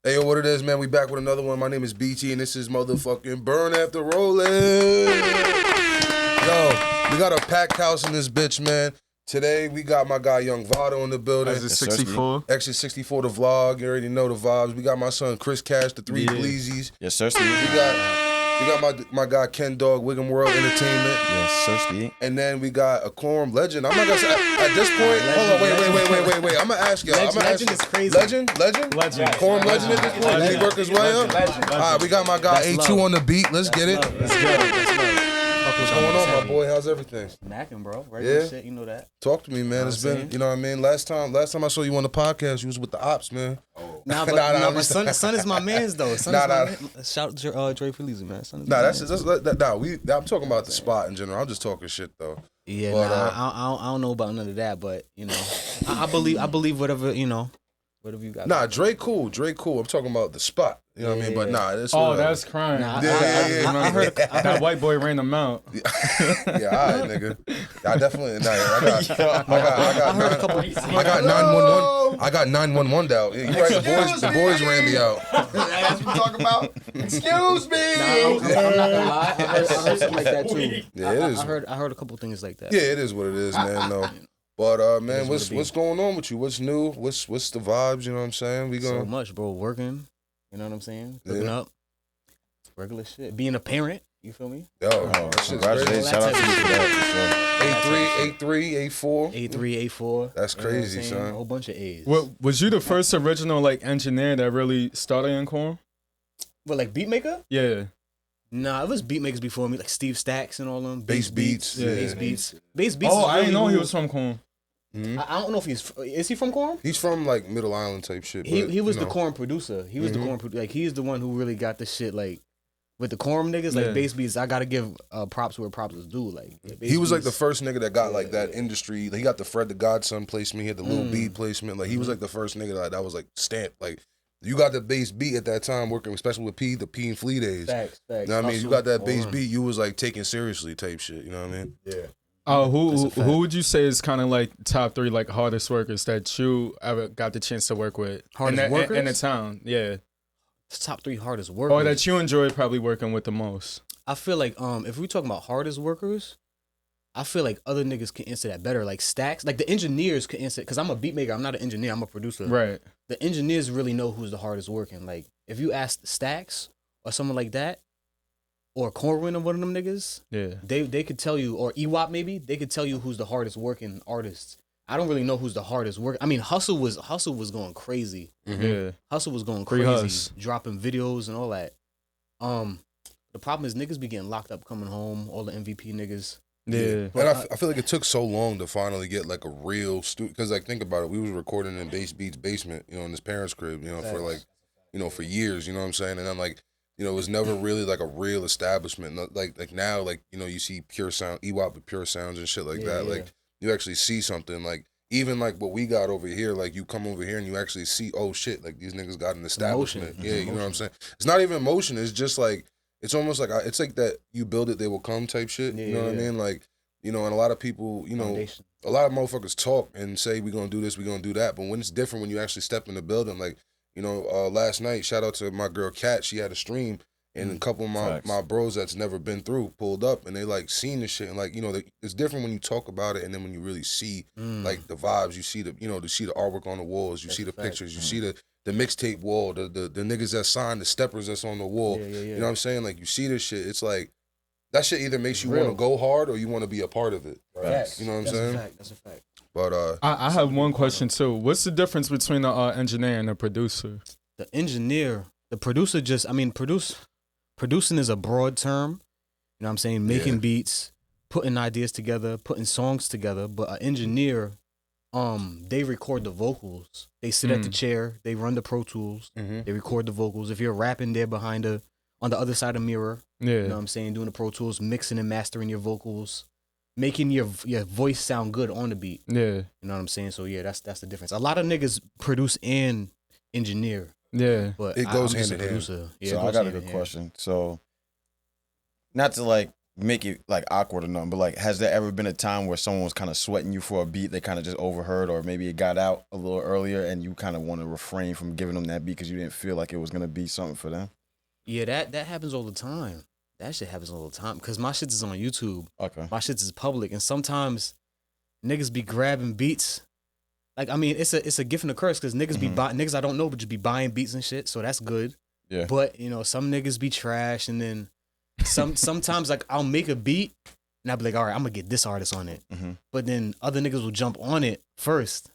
Hey, yo, what it is, man? We back with another one. My name is BT, and this is motherfucking Burn After Rolling. Yo, we got a packed house in this bitch, man. Today, we got my guy Young Vado in the building. Is it 64? Actually, 64 the vlog. You already know the vibes. We got my son Chris Cash, the three Bleezies. Yes, sir. We got my guy Ken Dog, Wiggum World Entertainment. Yes, sir. And then we got a Quorum Legend. I'm not gonna say at this point. Hold on, wait. I'm gonna ask y'all. Legend is crazy. Legend. Quorum Legend at this point. Did he work his way up? All right, we got my guy A2 on the beat. Let's get it. Let's go. What's going on, my boy? How's everything? Mackin', bro. Regular shit, you know that. Talk to me, man. It's been, you know what I mean? Last time I saw you on the podcast, you was with the ops, man. Nah, but son is my man's though. Son is my man. Shout out to Dre Felice, man. Son is I'm talking about the spot in general. I'm just talking shit though. Yeah, but, I don't know about none of that, but you know, I believe whatever you know. Whatever you got. Nah, Dre cool. I'm talking about the spot. You know what I mean? But nah, it's that's crime. Nah, I heard that white boy ran them out. Yeah, all right, nigga. I definitely. I got 911. I got 911 out. Yeah, you right. The boys ran me out. That's what we talking about. Excuse me. I'm not gonna lie. I heard something like that too. Yeah, it is. I heard a couple things like that. Yeah, it is what it is, man. No. But man, what's going on with you? What's new? What's the vibes? You know what I'm saying? We so much, bro. Working. You know what I'm saying? Looking up. Regular shit. Being a parent. You feel me? Yo, that shit's crazy. Shout out to you for that. 8'3", 8'4". 8'3", 8'4". That's crazy, son. A whole bunch of A's. Well, was you the first original engineer that really started in Quorum? What, like beatmaker? Yeah. Nah, it was beatmakers before me, like Steve Stacks and all them. Bass Beats. Yeah. Bass Beats. Oh, I didn't know he was from Quorum. Mm-hmm. I don't know if is he from Quorum? He's from like Middle Island type shit. He was the Quorum producer. He was the Quorum he's the one who really got the shit with the Quorum niggas, Bass Beats. I gotta give props where props is due. He was like the first nigga that got that industry. He got the Fred the Godson placement. He had the Lil B placement. He was like the first nigga that was stamped. You got the bass beat at that time, working especially with the P and Flea days. Facts. You know what I mean? You got that bass beat. You was taken seriously type shit. You know what I mean? Yeah. Who would you say is kind of top 3 hardest workers that you ever got the chance to work with? Hardest workers in the town? Yeah. Top 3 hardest workers. Or that you enjoyed probably working with the most. I feel if we talking about hardest workers, I feel other niggas can answer that better. Stacks, the engineers can answer. Because I'm a beat maker, I'm not an engineer. I'm a producer. Right. The engineers really know who's the hardest working. If you ask Stacks or someone like that, or Corwin or one of them niggas, they could tell you, or Ewop maybe, they could tell you who's the hardest working artists. I don't really know who's the hardest work. I mean, Hustle was going crazy. Mm-hmm. Yeah. Hustle was going crazy, dropping videos and all that. The problem is niggas be getting locked up coming home, all the MVP niggas. Yeah. And I feel it took so long to finally get a real studio. Because think about it, we was recording in Bass Beats' basement, in his parents' crib, for for years, you know what I'm saying? And then it was never really a real establishment. Now, you see Pure Sound, Ewop with Pure Sounds and shit that. Yeah. You actually see something even what we got over here. You come over here and you actually see, oh shit, these niggas got an establishment. Yeah, you know what I'm saying? It's not even emotion. It's just it's almost it's that you build it, they will come type shit. You know what I mean? And a lot of people, Foundation. A lot of motherfuckers talk and say we gonna do this, we gonna do that. But when it's different, when you actually step in the building, last night, shout out to my girl Kat, she had a stream, and a couple of my bros that's never been through pulled up, and they seen this shit, and it's different when you talk about it, and then when you really see the vibes, you see to see the artwork on the walls, you see the pictures, you see the mixtape wall, the niggas that signed, the steppers that's on the wall, you know what I'm saying? You see this shit, it's that shit either makes you want to go hard or you want to be a part of it. Right. You know what I'm saying? That's a fact. But I have one question too. What's the difference between the engineer and the producer? The engineer, the producer producing is a broad term. You know what I'm saying? Making beats, putting ideas together, putting songs together. But an engineer, they record the vocals. They sit at the chair, they run the Pro Tools, they record the vocals. If you're rapping, they're on the other side of the mirror. Yeah. You know what I'm saying? Doing the Pro Tools, mixing and mastering your vocals, making your voice sound good on the beat. Yeah. You know what I'm saying? So yeah, that's the difference. A lot of niggas produce and engineer. Yeah. But it goes I'm hand in hand. Yeah, So I got a good question. So not to make it like awkward or nothing, but like, has there ever been a time where someone was kind of sweating you for a beat they kind of just overheard, or maybe it got out a little earlier and you kind of want to refrain from giving them that beat because you didn't feel like it was gonna be something for them? Yeah, that happens all the time. That shit happens all the time because my shit is on YouTube. Okay. My shit is public, and sometimes niggas be grabbing beats. Like, I mean, it's a gift and a curse because niggas be niggas I don't know, but just be buying beats and shit. So that's good. Yeah. But you know, some niggas be trash, and then sometimes like I'll make a beat and I'll be like, all right, I'm gonna get this artist on it. But then other niggas will jump on it first.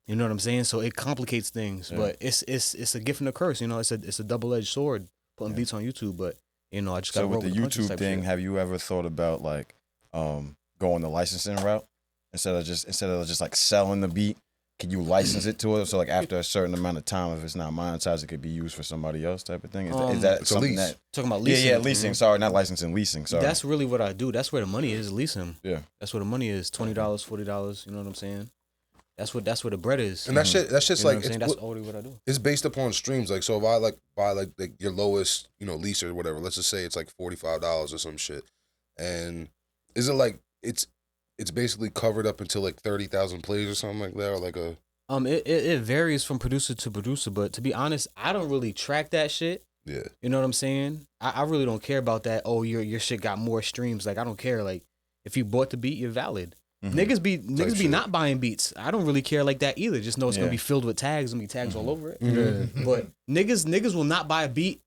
You know what I'm saying? So it complicates things. Yeah. But it's a gift and a curse. You know, it's a double-edged sword putting beats on YouTube. But you know, I just got So with the YouTube thing, have you ever thought about like going the licensing route instead of just like selling the beat? Can you license it to it? So like after a certain amount of time, if it's not monetized, it could be used for somebody else type of thing. Is that it's something a lease. that talking about leasing? Yeah, leasing. Sorry, not licensing, leasing. Sorry. That's really what I do. That's where the money is. Leasing. Yeah. That's where the money is. $20, $40. You know what I'm saying? That's where the bread is. And that's just You know like what I'm saying? That's already what I do. it's based upon streams. Like, so if I like buy like your lowest, lease or whatever, let's just say it's like $45 or some shit. And is it like it's basically covered up until like 30,000 plays or something like that, or like a It varies from producer to producer, but to be honest, I don't really track that shit. yeah. You know what I'm saying? I really don't care about that. Oh, your shit got more streams. Like, I don't care. Like, if you bought the beat, you're valid. Niggas be shit. not buying beats. I don't really care like that either. Just know it's gonna be filled with tags. Gonna be tags all over it. But niggas will not buy a beat,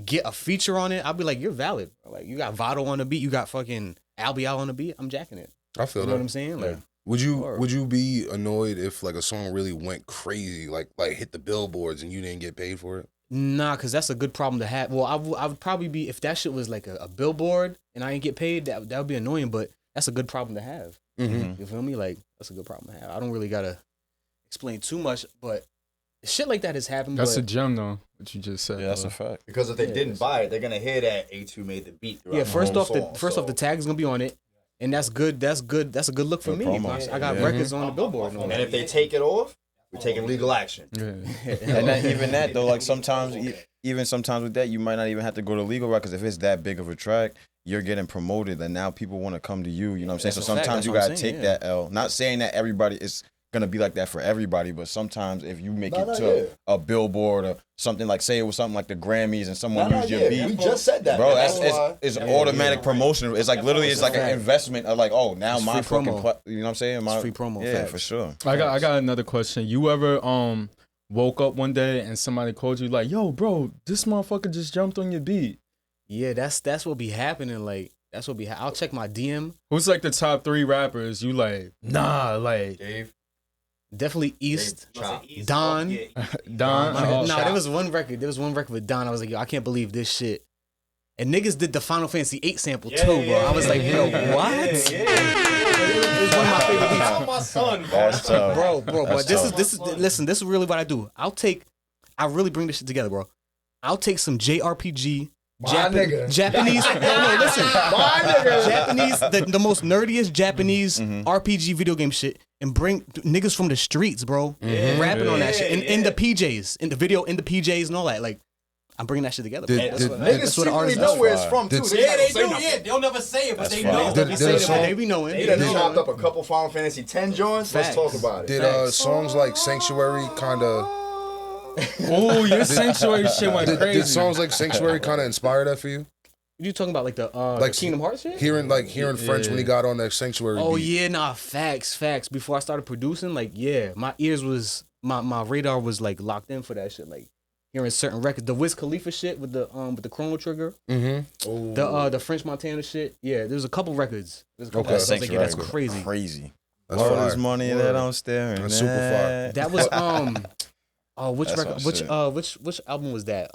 get a feature on it. I'll be like, you're valid. Like, you got Vado on the beat, you got fucking Albial on the beat. I'm jacking it. I feel You that. know what I'm saying? Like, Would you be annoyed if like a song really went crazy, like hit the billboards and you didn't get paid for it? nah, cause that's a good problem to have. Well, I would probably be, if that shit was like a billboard and I ain't get paid, that would be annoying. But that's a good problem to have. You feel me? Like, that's a good problem to have. I don't really gotta explain too much, but shit like that has happened. That's but, a gem though. What you just said. Yeah, that's a fact. Because if they didn't buy it, they're gonna hear that A2 made the beat. yeah. First off, song, the tag is gonna be on it, and that's good. That's good. That's a good look for Good me. promo. I got records on the billboard and all And that. if they take it off, we're taking legal action. Yeah. And then, even that though, like sometimes, even sometimes with that, you might not even have to go to legal route because if it's that big of a track, you're getting promoted, and now people want to come to you. You know what I'm saying? That's So a fact. sometimes That's you what I'm gotta saying, take yeah. that L. Not saying that everybody is gonna be like that for everybody, but sometimes if you make it to a billboard or something, like say it was something like the Grammys and someone used your beat. We just said that, Bro, man. it's automatic promotion. It's like literally, it's like an investment of like, oh, now It's my free fucking, promo. you know what I'm saying? It's free promo, Yeah, facts. for sure. I got another question. You ever woke up one day and somebody called you like, yo, bro, this motherfucker just jumped on your beat? Yeah, that's what be happening. Like, that's what be. I'll check my DM. Who's like the top 3 rappers? You like, nah, like Dave, Definitely East. Chop. Don. Don. Nah, there was one record. There was one record with Don. I was like, yo, I can't believe this shit. And niggas did the Final Fantasy VIII sample too, bro. I was like, yo, what? It was one of my favorite beats. Tell my son, bro. That's tough. Bro, but That's this is listen, this is really what I do. I really bring this shit together, bro. I'll take some JRPG nigga. Japanese. No, listen. My nigga. Japanese, the most nerdiest Japanese RPG video game shit, and bring niggas from the streets, bro, rapping on that shit in the PJs, in the video, in the PJs and all that. Like, I'm bringing that shit together. Bro. That's what Niggas the secretly artists know do. where it's from, too. Yeah, they just don't do. say Yeah, nothing. they'll never say it, but That's they fine. know. Did- They did say a that, song- they be knowing. He done chopped up a couple Final Fantasy X joints. Let's talk about it. Did songs like Sanctuary kind of Oh, your Sanctuary shit went did crazy. songs like Sanctuary kind of inspire that for you? You talking about like the Like Kingdom Hearts shit? Hearing French when he got on that Sanctuary Oh beat. yeah, nah, facts. Before I started producing, like, yeah, my ears was my radar was like locked in for that shit. Like, hearing certain records, the Wiz Khalifa shit with the Chrono Trigger, the French Montana shit. Yeah, there's a couple records. There's a couple Okay. records. I was like, yeah, that's Sanctuary was crazy. Crazy. That's All fire. this money that I'm staring That's super fire. at. That was which That's record? our Which album was that?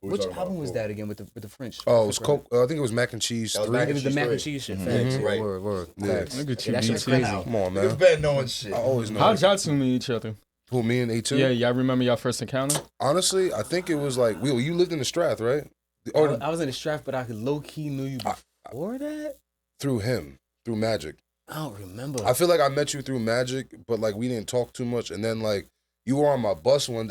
Which album was that again with the French? Oh, it was Coke. I think it was Mac and Cheese That was 3. Mac It was the Cheese mac and 3. cheese shit. Mhm. Facts. Right. Word. Yeah. Facts. Look at Yeah, you, that shit's BT. crazy. Come on, Niggas man. better knowing shit. I always know. How'd y'all two meet each other? Who, me and A2? Yeah, y'all remember y'all first encounter? Honestly, I think it was like, you lived in the Strath, right? I was in the Strath, but I could low key knew you before that. Through him, through Magic. I don't remember. I feel like I met you through Magic, but like we didn't talk too much. And then like You were on my bus one.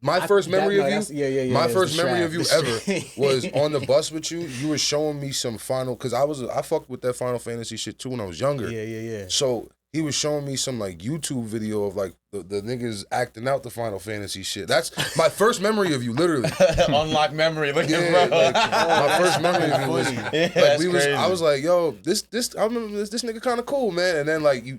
My first memory of you. My first memory of you ever was on the bus with you. You were showing me some Final, because I fucked with that Final Fantasy shit too when I was younger. Yeah. So he was showing me some like YouTube video of like the niggas acting out the Final Fantasy shit. That's my first memory of you, literally. Unlocked memory. Look at bro. Like, my first memory of you was like I was like, yo, this I remember this nigga kind of cool, man. And then like you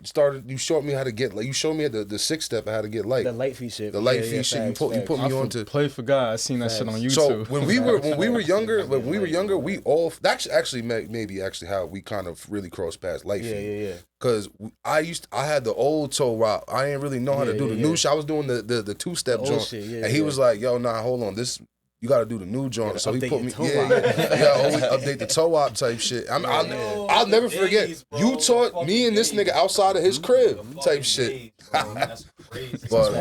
showed me how to get, like, you showed me the 6 step of how to get light. The light feed shit. The light feed shit. You put me on to play for God. I seen that shit on YouTube. So when we were younger, we all, that's actually maybe how we kind of really crossed past light feed. Yeah. Cause I had the old toe rock. I didn't really know how to do the new shit. I was doing the 2-step joint, shit, and he was like, "Yo, nah, hold on, this you got to do the new joint." So he put me, always update the toe op type shit. I'll never forget. You taught me and this nigga outside of his crib type shit. That's crazy. But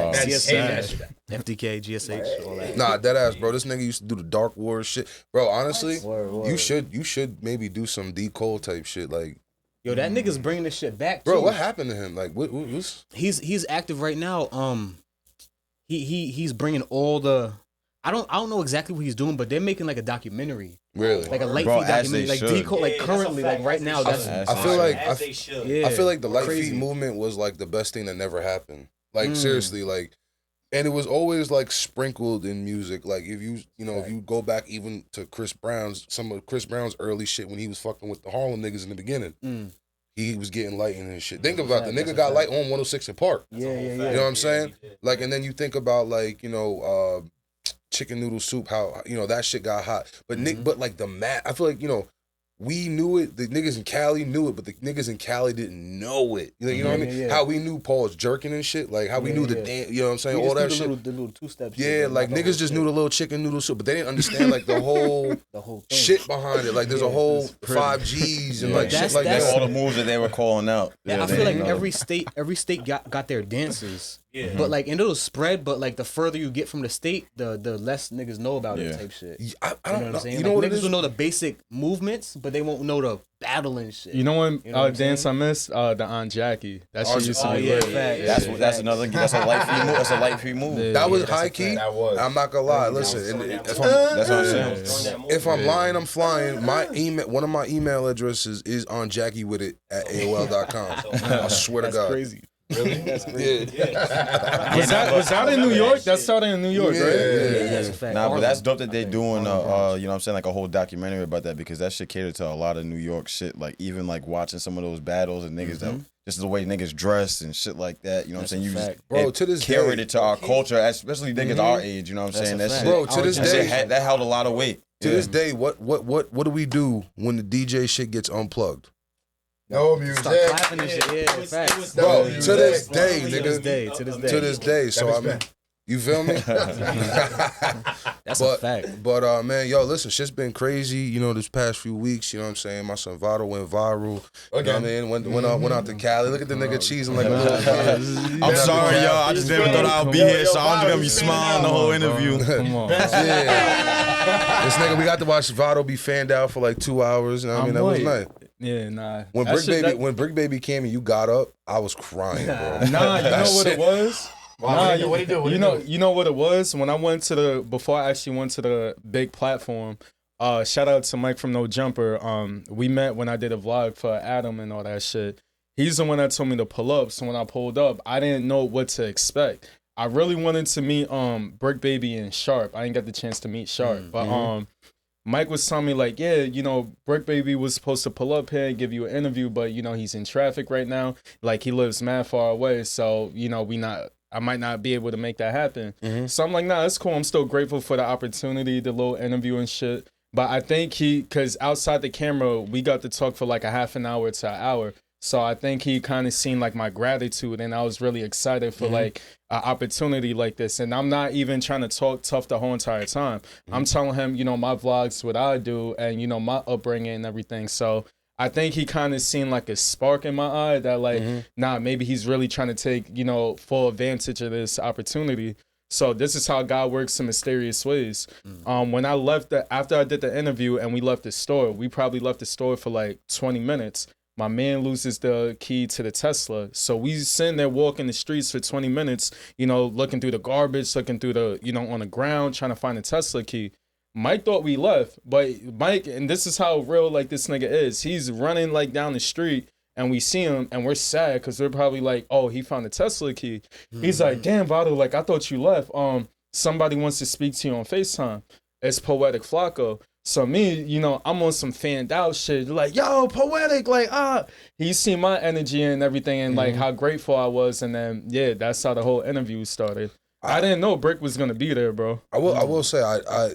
FDK, GSH, all that. nah, dead ass, bro. This nigga used to do the Dark Wars shit, bro. Honestly, Word. you should maybe do some D Cole type shit, like. Yo, that nigga's bringing this shit back, too. Bro, what happened to him? Like, what's... He's active right now. He's bringing all the... I don't know exactly what he's doing, but they're making like a documentary. Really? Like a light feed documentary. Like D-Code, like currently, like right now. I feel like yeah, I feel like the light crazy. feed movement was like the best thing that never happened. Like seriously, like, and it was always like sprinkled in music. Like if you go back even to some of Chris Brown's early shit when he was fucking with the Harlem niggas in the beginning. He was getting light in his shit. Think about the nigga got light on 106 in Park. Yeah. You know what I'm saying? Like, and then you think about like, chicken noodle soup, how, that shit got hot. But but like I feel like, we knew it. The niggas in Cali knew it, but the niggas in Cali didn't know it. You know what I mean? Yeah. How we knew Paul's jerking and shit. Like how we knew the dance. You know what I'm saying? We All that just shit. knew the little 2-step shit. Yeah, like niggas just knew the little chicken noodle soup, but they didn't understand like the whole thing. shit behind it. Like there's a whole 5 Gs and like shit like that. All the moves that they were calling out. Yeah, I feel like every state got their dances. Yeah. But like, and it'll spread, but like the further you get from the state, the less niggas know about it type shit. I don't know what I'm saying? You know what niggas will know the basic movements, but they won't know the battling shit. You know what dance I missed? The Aunt Jackie. That shit used to be lit. That's a light feed move. That's a light feed move. Yeah, that was high key. I'm not gonna lie. Listen, that's what I'm saying. If I'm lying, I'm flying. One of my email addresses is on Jackie with it at AOL.com. I swear to God. Crazy. Really? That's crazy. Yeah. Was that in New York? That started in New York, right? Yeah. That's a fact. Nah, but that's dope that they doing, you know what I'm saying, like a whole documentary about that, because that shit catered to a lot of New York shit. Like even like watching some of those battles and niggas that just the way niggas dress and shit like that. You know what I'm saying? You just, bro, to this carried day, it to our culture, especially niggas our age. You know what I'm saying? That shit, bro, to this day, that held a lot of weight. To this day, what do we do when the DJ shit gets unplugged? No music. Start clapping and shit. Yeah, facts. Bro, to this day, To nigga. this day. So I mean, you feel me? That's a fact. But man, yo, listen, shit's been crazy. This past few weeks. You know what I'm saying? My son Vado went viral. You know what I mean? Went out to Cali. Look at the nigga cheesing like a little kid. I'm sorry, y'all. I just never thought I'd be here, so I'm just gonna be smiling the whole interview. Come on. Yeah. This nigga, we got to watch Vado be fanned out for like 2 hours. You know what I mean? That was nice. Yeah, nah. When Brick Baby came and you got up, I was crying, bro. Nah, you know what it was? What do you do? You know what it was? When I went to before I actually went to the big platform, shout out to Mike from No Jumper. We met when I did a vlog for Adam and all that shit. He's the one that told me to pull up. So when I pulled up, I didn't know what to expect. I really wanted to meet Brick Baby and Sharp. I didn't get the chance to meet Sharp. But Mike was telling me like, yeah, Brick Baby was supposed to pull up here and give you an interview, but he's in traffic right now. Like he lives mad far away, so I might not be able to make that happen. So I'm like, nah, it's cool. I'm still grateful for the opportunity, the little interview and shit. But I think because outside the camera, we got to talk for like a half an hour to an hour. So I think he kind of seen like my gratitude, and I was really excited for like an opportunity like this. And I'm not even trying to talk tough the whole entire time. I'm telling him, my vlogs, what I do, and my upbringing and everything. So I think he kind of seen like a spark in my eye that like, nah, maybe he's really trying to take, full advantage of this opportunity. So this is how God works in mysterious ways. When I left after I did the interview and we left the store, we probably left the store for like 20 minutes. My man loses the key to the Tesla. So we sitting there walking the streets for 20 minutes, you know, looking through the garbage, looking through the, you know, on the ground, trying to find the Tesla key. Mike thought we left, but Mike, and this is how real like this nigga is. He's running like down the street and we see him and we're sad because we're probably like, oh, he found the Tesla key. He's like, damn, Vado, like I thought you left. Somebody wants to speak to you on FaceTime. It's Poetic Flacco. So me, you know, I'm on some fanned out shit. Like, yo, Poetic, like, He seen my energy and everything and like how grateful I was. And then, yeah, that's how the whole interview started. I didn't know Brick was going to be there, bro. I will say, I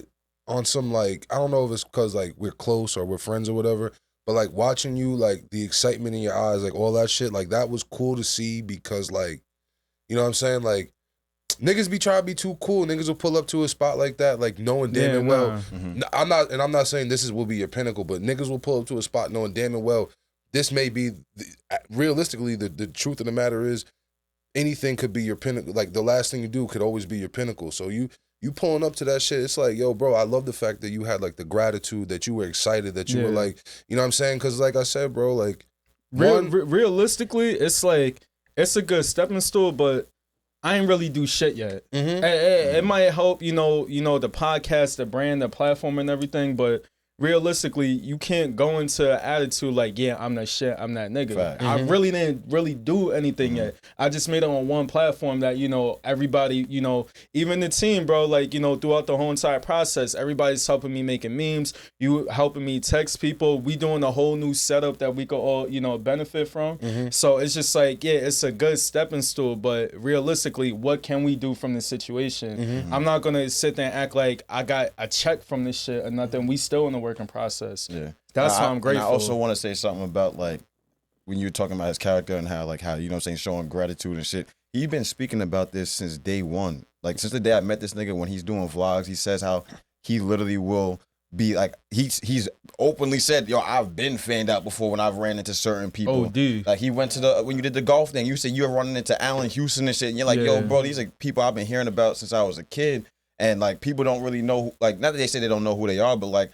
on some, like, I don't know if it's because, like, we're close or we're friends or whatever, but, like, watching you, like, the excitement in your eyes, like, all that shit, like, that was cool to see because, like, you know what I'm saying? Like, niggas be trying to be too cool. Niggas will pull up to a spot like that, like, knowing damn and well. I'm not saying this will be your pinnacle, but niggas will pull up to a spot knowing damn and well this may be, realistically, the truth of the matter is, anything could be your pinnacle. Like, the last thing you do could always be your pinnacle. So you pulling up to that shit, it's like, yo, bro, I love the fact that you had, like, the gratitude, that you were excited, that you were, like, you know what I'm saying? Because, like I said, bro, like... realistically, it's, like, it's a good stepping stool, but I ain't really do shit yet. It might help, you know, the podcast, the brand, the platform and everything, but... realistically, you can't go into an attitude like, yeah, I'm that shit, I'm that nigga. I really didn't really do anything yet. I just made it on one platform that, you know, everybody, you know, even the team, bro, like, you know, throughout the whole entire process, everybody's helping me making memes. You helping me text people. We doing a whole new setup that we could all, you know, benefit from. So it's just like, yeah, it's a good stepping stool, but realistically, what can we do from this situation? I'm not going to sit there and act like I got a check from this shit or nothing. We still in the working process. Yeah, that's why I'm grateful. I also want to say something about, like, when you were talking about his character and how you know what I'm saying, showing gratitude and shit. He's been speaking about this since day one. Like, since the day I met this nigga, when he's doing vlogs, he says how he literally will be like, he's openly said, yo, I've been fanned out before when I've ran into certain people. Oh, dude. Like, he went to when you did the golf thing, you said you were running into Allen Houston and shit, and you're like, yo, bro, these are people I've been hearing about since I was a kid. And, like, people don't really know, like, not that they say they don't know who they are, but, like,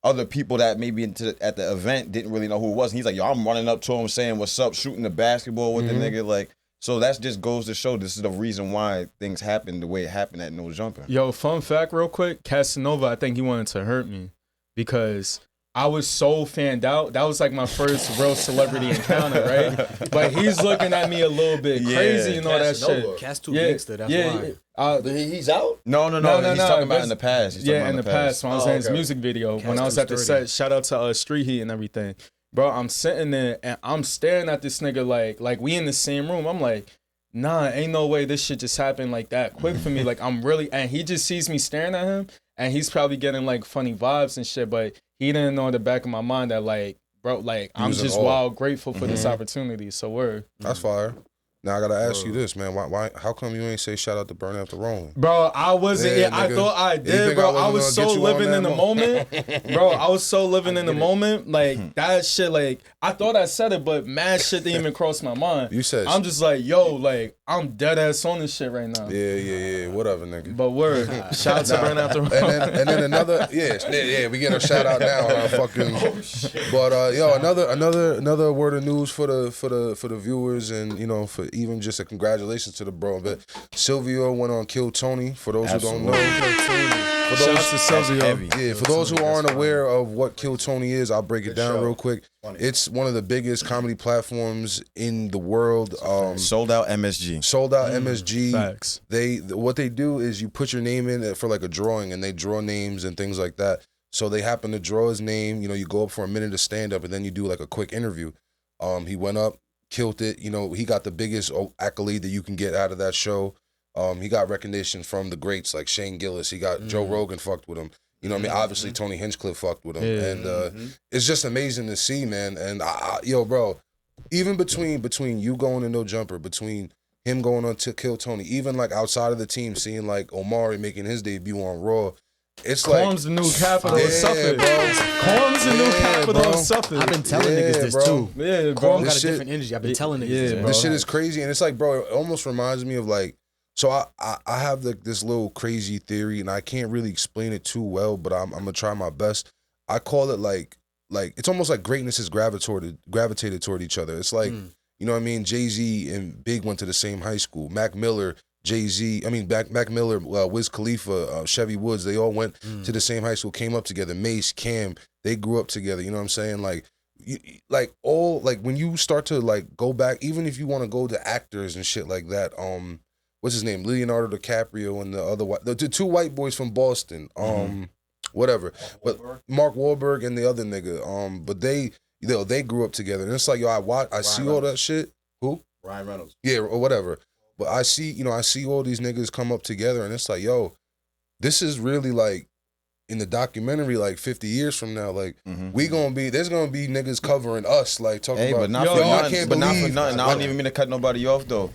other people that maybe at the event didn't really know who it was. And he's like, yo, I'm running up to him saying what's up, shooting the basketball with the nigga. Like, so that just goes to show this is the reason why things happen the way it happened at No Jumper. Yo, fun fact real quick, Casanova, I think he wanted to hurt me because I was so fanned out. That was like my first real celebrity encounter, right? But he's looking at me a little bit crazy and all that shit. Cass too gangster, that's why. He's out? No. He's talking about in the past. In the past when I was in his music video, when I was at the set, shout out to Street Heat and everything. Bro, I'm sitting there and I'm staring at this nigga like we in the same room. I'm like, nah, ain't no way this shit just happened like that quick for me. Like, I'm really, and he just sees me staring at him and he's probably getting like funny vibes and shit, but he didn't know in the back of my mind that, like, bro, like, I'm just wild grateful for this opportunity. So word. That's fire. Now I gotta ask you this, man. Why? How come you ain't say shout out to Burn After Rolling? Bro, I wasn't. Yeah, I thought I did, bro. I was so living in the moment, bro. I was so living in the moment, like that shit. Like, I thought I said it, but mad shit didn't even cross my mind. You said I'm just like, yo, like I'm dead ass on this shit right now. Yeah. Whatever, nigga. But word, shout out to Burn After Rolling. And then another, we get a shout out now on our fucking. But yo, another word of news for the viewers, and you know, for even just a congratulations to the bro. But Silvio went on Kill Tony. For those who don't know, Shout out to Silvio. Yeah, for those who aren't aware of what Kill Tony is, I'll break it down real quick. It's one of the biggest comedy platforms in the world. Sold out MSG. MSG. Facts. What they do is you put your name in for like a drawing, and they draw names and things like that. So they happen to draw his name. You know, you go up for a minute of stand up, and then you do like a quick interview. He went up, killed it. You know, he got the biggest accolade that you can get out of that show. He got recognition from the greats like Shane Gillis. He got Joe Rogan fucked with him. You know what I mean? Obviously, Tony Hinchcliffe fucked with him. Yeah. And it's just amazing to see, man. And, yo, bro, even between you going to No Jumper, between him going on to Kill Tony, even, like, outside of the team, seeing, like, Omari making his debut on Raw, it's like... Corm's the new capital of Suffolk. Corm's the new capital of Suffolk. I've been telling niggas this, too. Yeah, bro. Corm got a different energy. I've been telling niggas this, bro. This shit is crazy. And it's like, bro, it almost reminds me of, like... So I have this little crazy theory, and I can't really explain it too well, but I'm gonna try my best. I call it like like it's almost like greatness is gravitated toward each other. It's like, you know what I mean? Jay-Z and Big went to the same high school. Mac Miller, Mac Miller, Wiz Khalifa, Chevy Woods, they all went to the same high school, came up together. Mace, Cam, they grew up together. You know what I'm saying? Like, when you start to like go back, even if you want to go to actors and shit like that, what's his name? Leonardo DiCaprio and the two white boys from Boston, whatever. But Mark Wahlberg and the other nigga, but they grew up together. And it's like, yo, I see all that shit. Who? Ryan Reynolds. Yeah, or whatever. But I see all these niggas come up together, and it's like, yo, this is really like in the documentary, like 50 years from now, like there's gonna be niggas covering us, like talking about. But not for nothing. I don't even mean to cut nobody off though.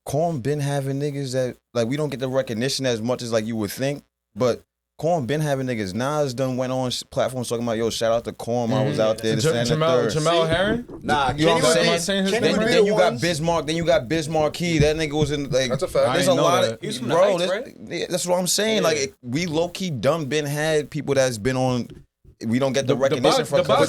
Corn been having niggas that like we don't get the recognition as much as like you would think, but Corn been having niggas. Nas done went on platforms talking about, yo, shout out to Corn. I was out there. Jamel Herring? Nah, you know what I'm saying? Then you got Bismarck. Then you got Bismarck Key. That nigga was in like. That's a fact. There's a lot of He was from the Heights, right? That's what I'm saying. Yeah. Like we low key done been had people that's been on. We don't get the recognition from. But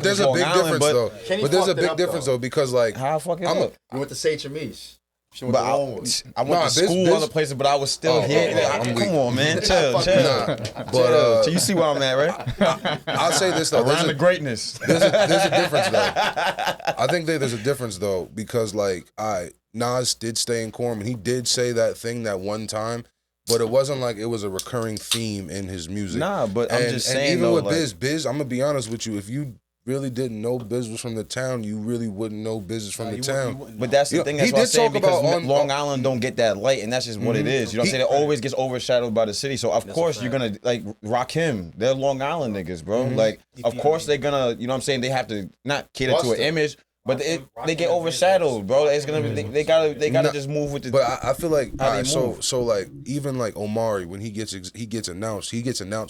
there's a big difference though. But there's a big difference though because like how I fucking up. You went to St. James. But I went to school other places, but I was still here. Come on, man, chill. But you see where I'm at, right? I'll say this though, around the greatness. There's a difference though. I think that there's a difference though because like Nas did stay in Corn and he did say that thing that one time, but it wasn't like it was a recurring theme in his music. Nah, but I'm just saying even though, with Biz, I'm gonna be honest with you, if you really didn't know Biz was from the town, you really wouldn't know Biz is from the town. But that's the thing. That's what I'm saying, because Long Island don't get that light, and that's just what it is. You know what I'm saying? It always gets overshadowed by the city. So of course you're gonna like Rakim. They're Long Island niggas, bro. Like of course they're gonna. You know what I'm saying? They have to not cater to an image. But they get overshadowed, bro. It's gonna be, they gotta just move with the. But I feel like so like even like Omari when he gets announced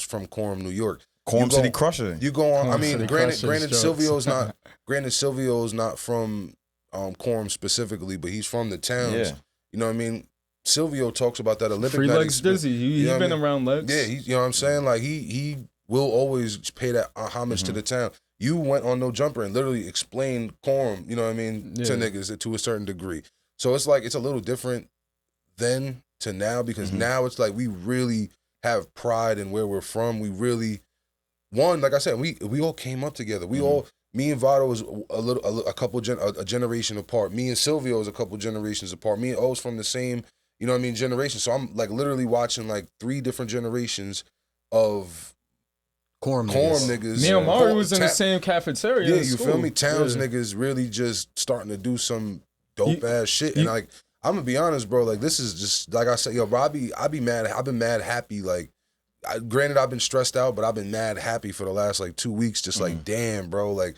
from Coram, New York. Coram City Crusher. You go on. I mean, granted, Silvio's not from Coram specifically, but he's from the towns. Yeah. You know what I mean? Silvio talks about that Olympic. Free Legs Dizzy. He's been around Legs. Yeah, you know what I'm saying? Like he will always pay that homage to the town. You went on No Jumper and literally explained Coram, you know what I mean, to niggas to a certain degree. So it's like it's a little different then to now because now it's like we really have pride in where we're from. We really like I said, we all came up together. We all, me and Vado was a generation apart. Me and Silvio was a couple generations apart. Me and O's from the same, you know what I mean, generation. So I'm like literally watching like 3 different generations of Coram niggas. Me and Omari was in the same cafeteria. Yeah, you feel me? Towns niggas really just starting to do some dope ass shit. And like, I'm gonna be honest, bro. Like, this is just like I said, yo, bro, I be mad. I've been mad happy. Like, granted, I've been stressed out, but I've been mad happy for the last like 2 weeks. Just like, damn, bro. Like,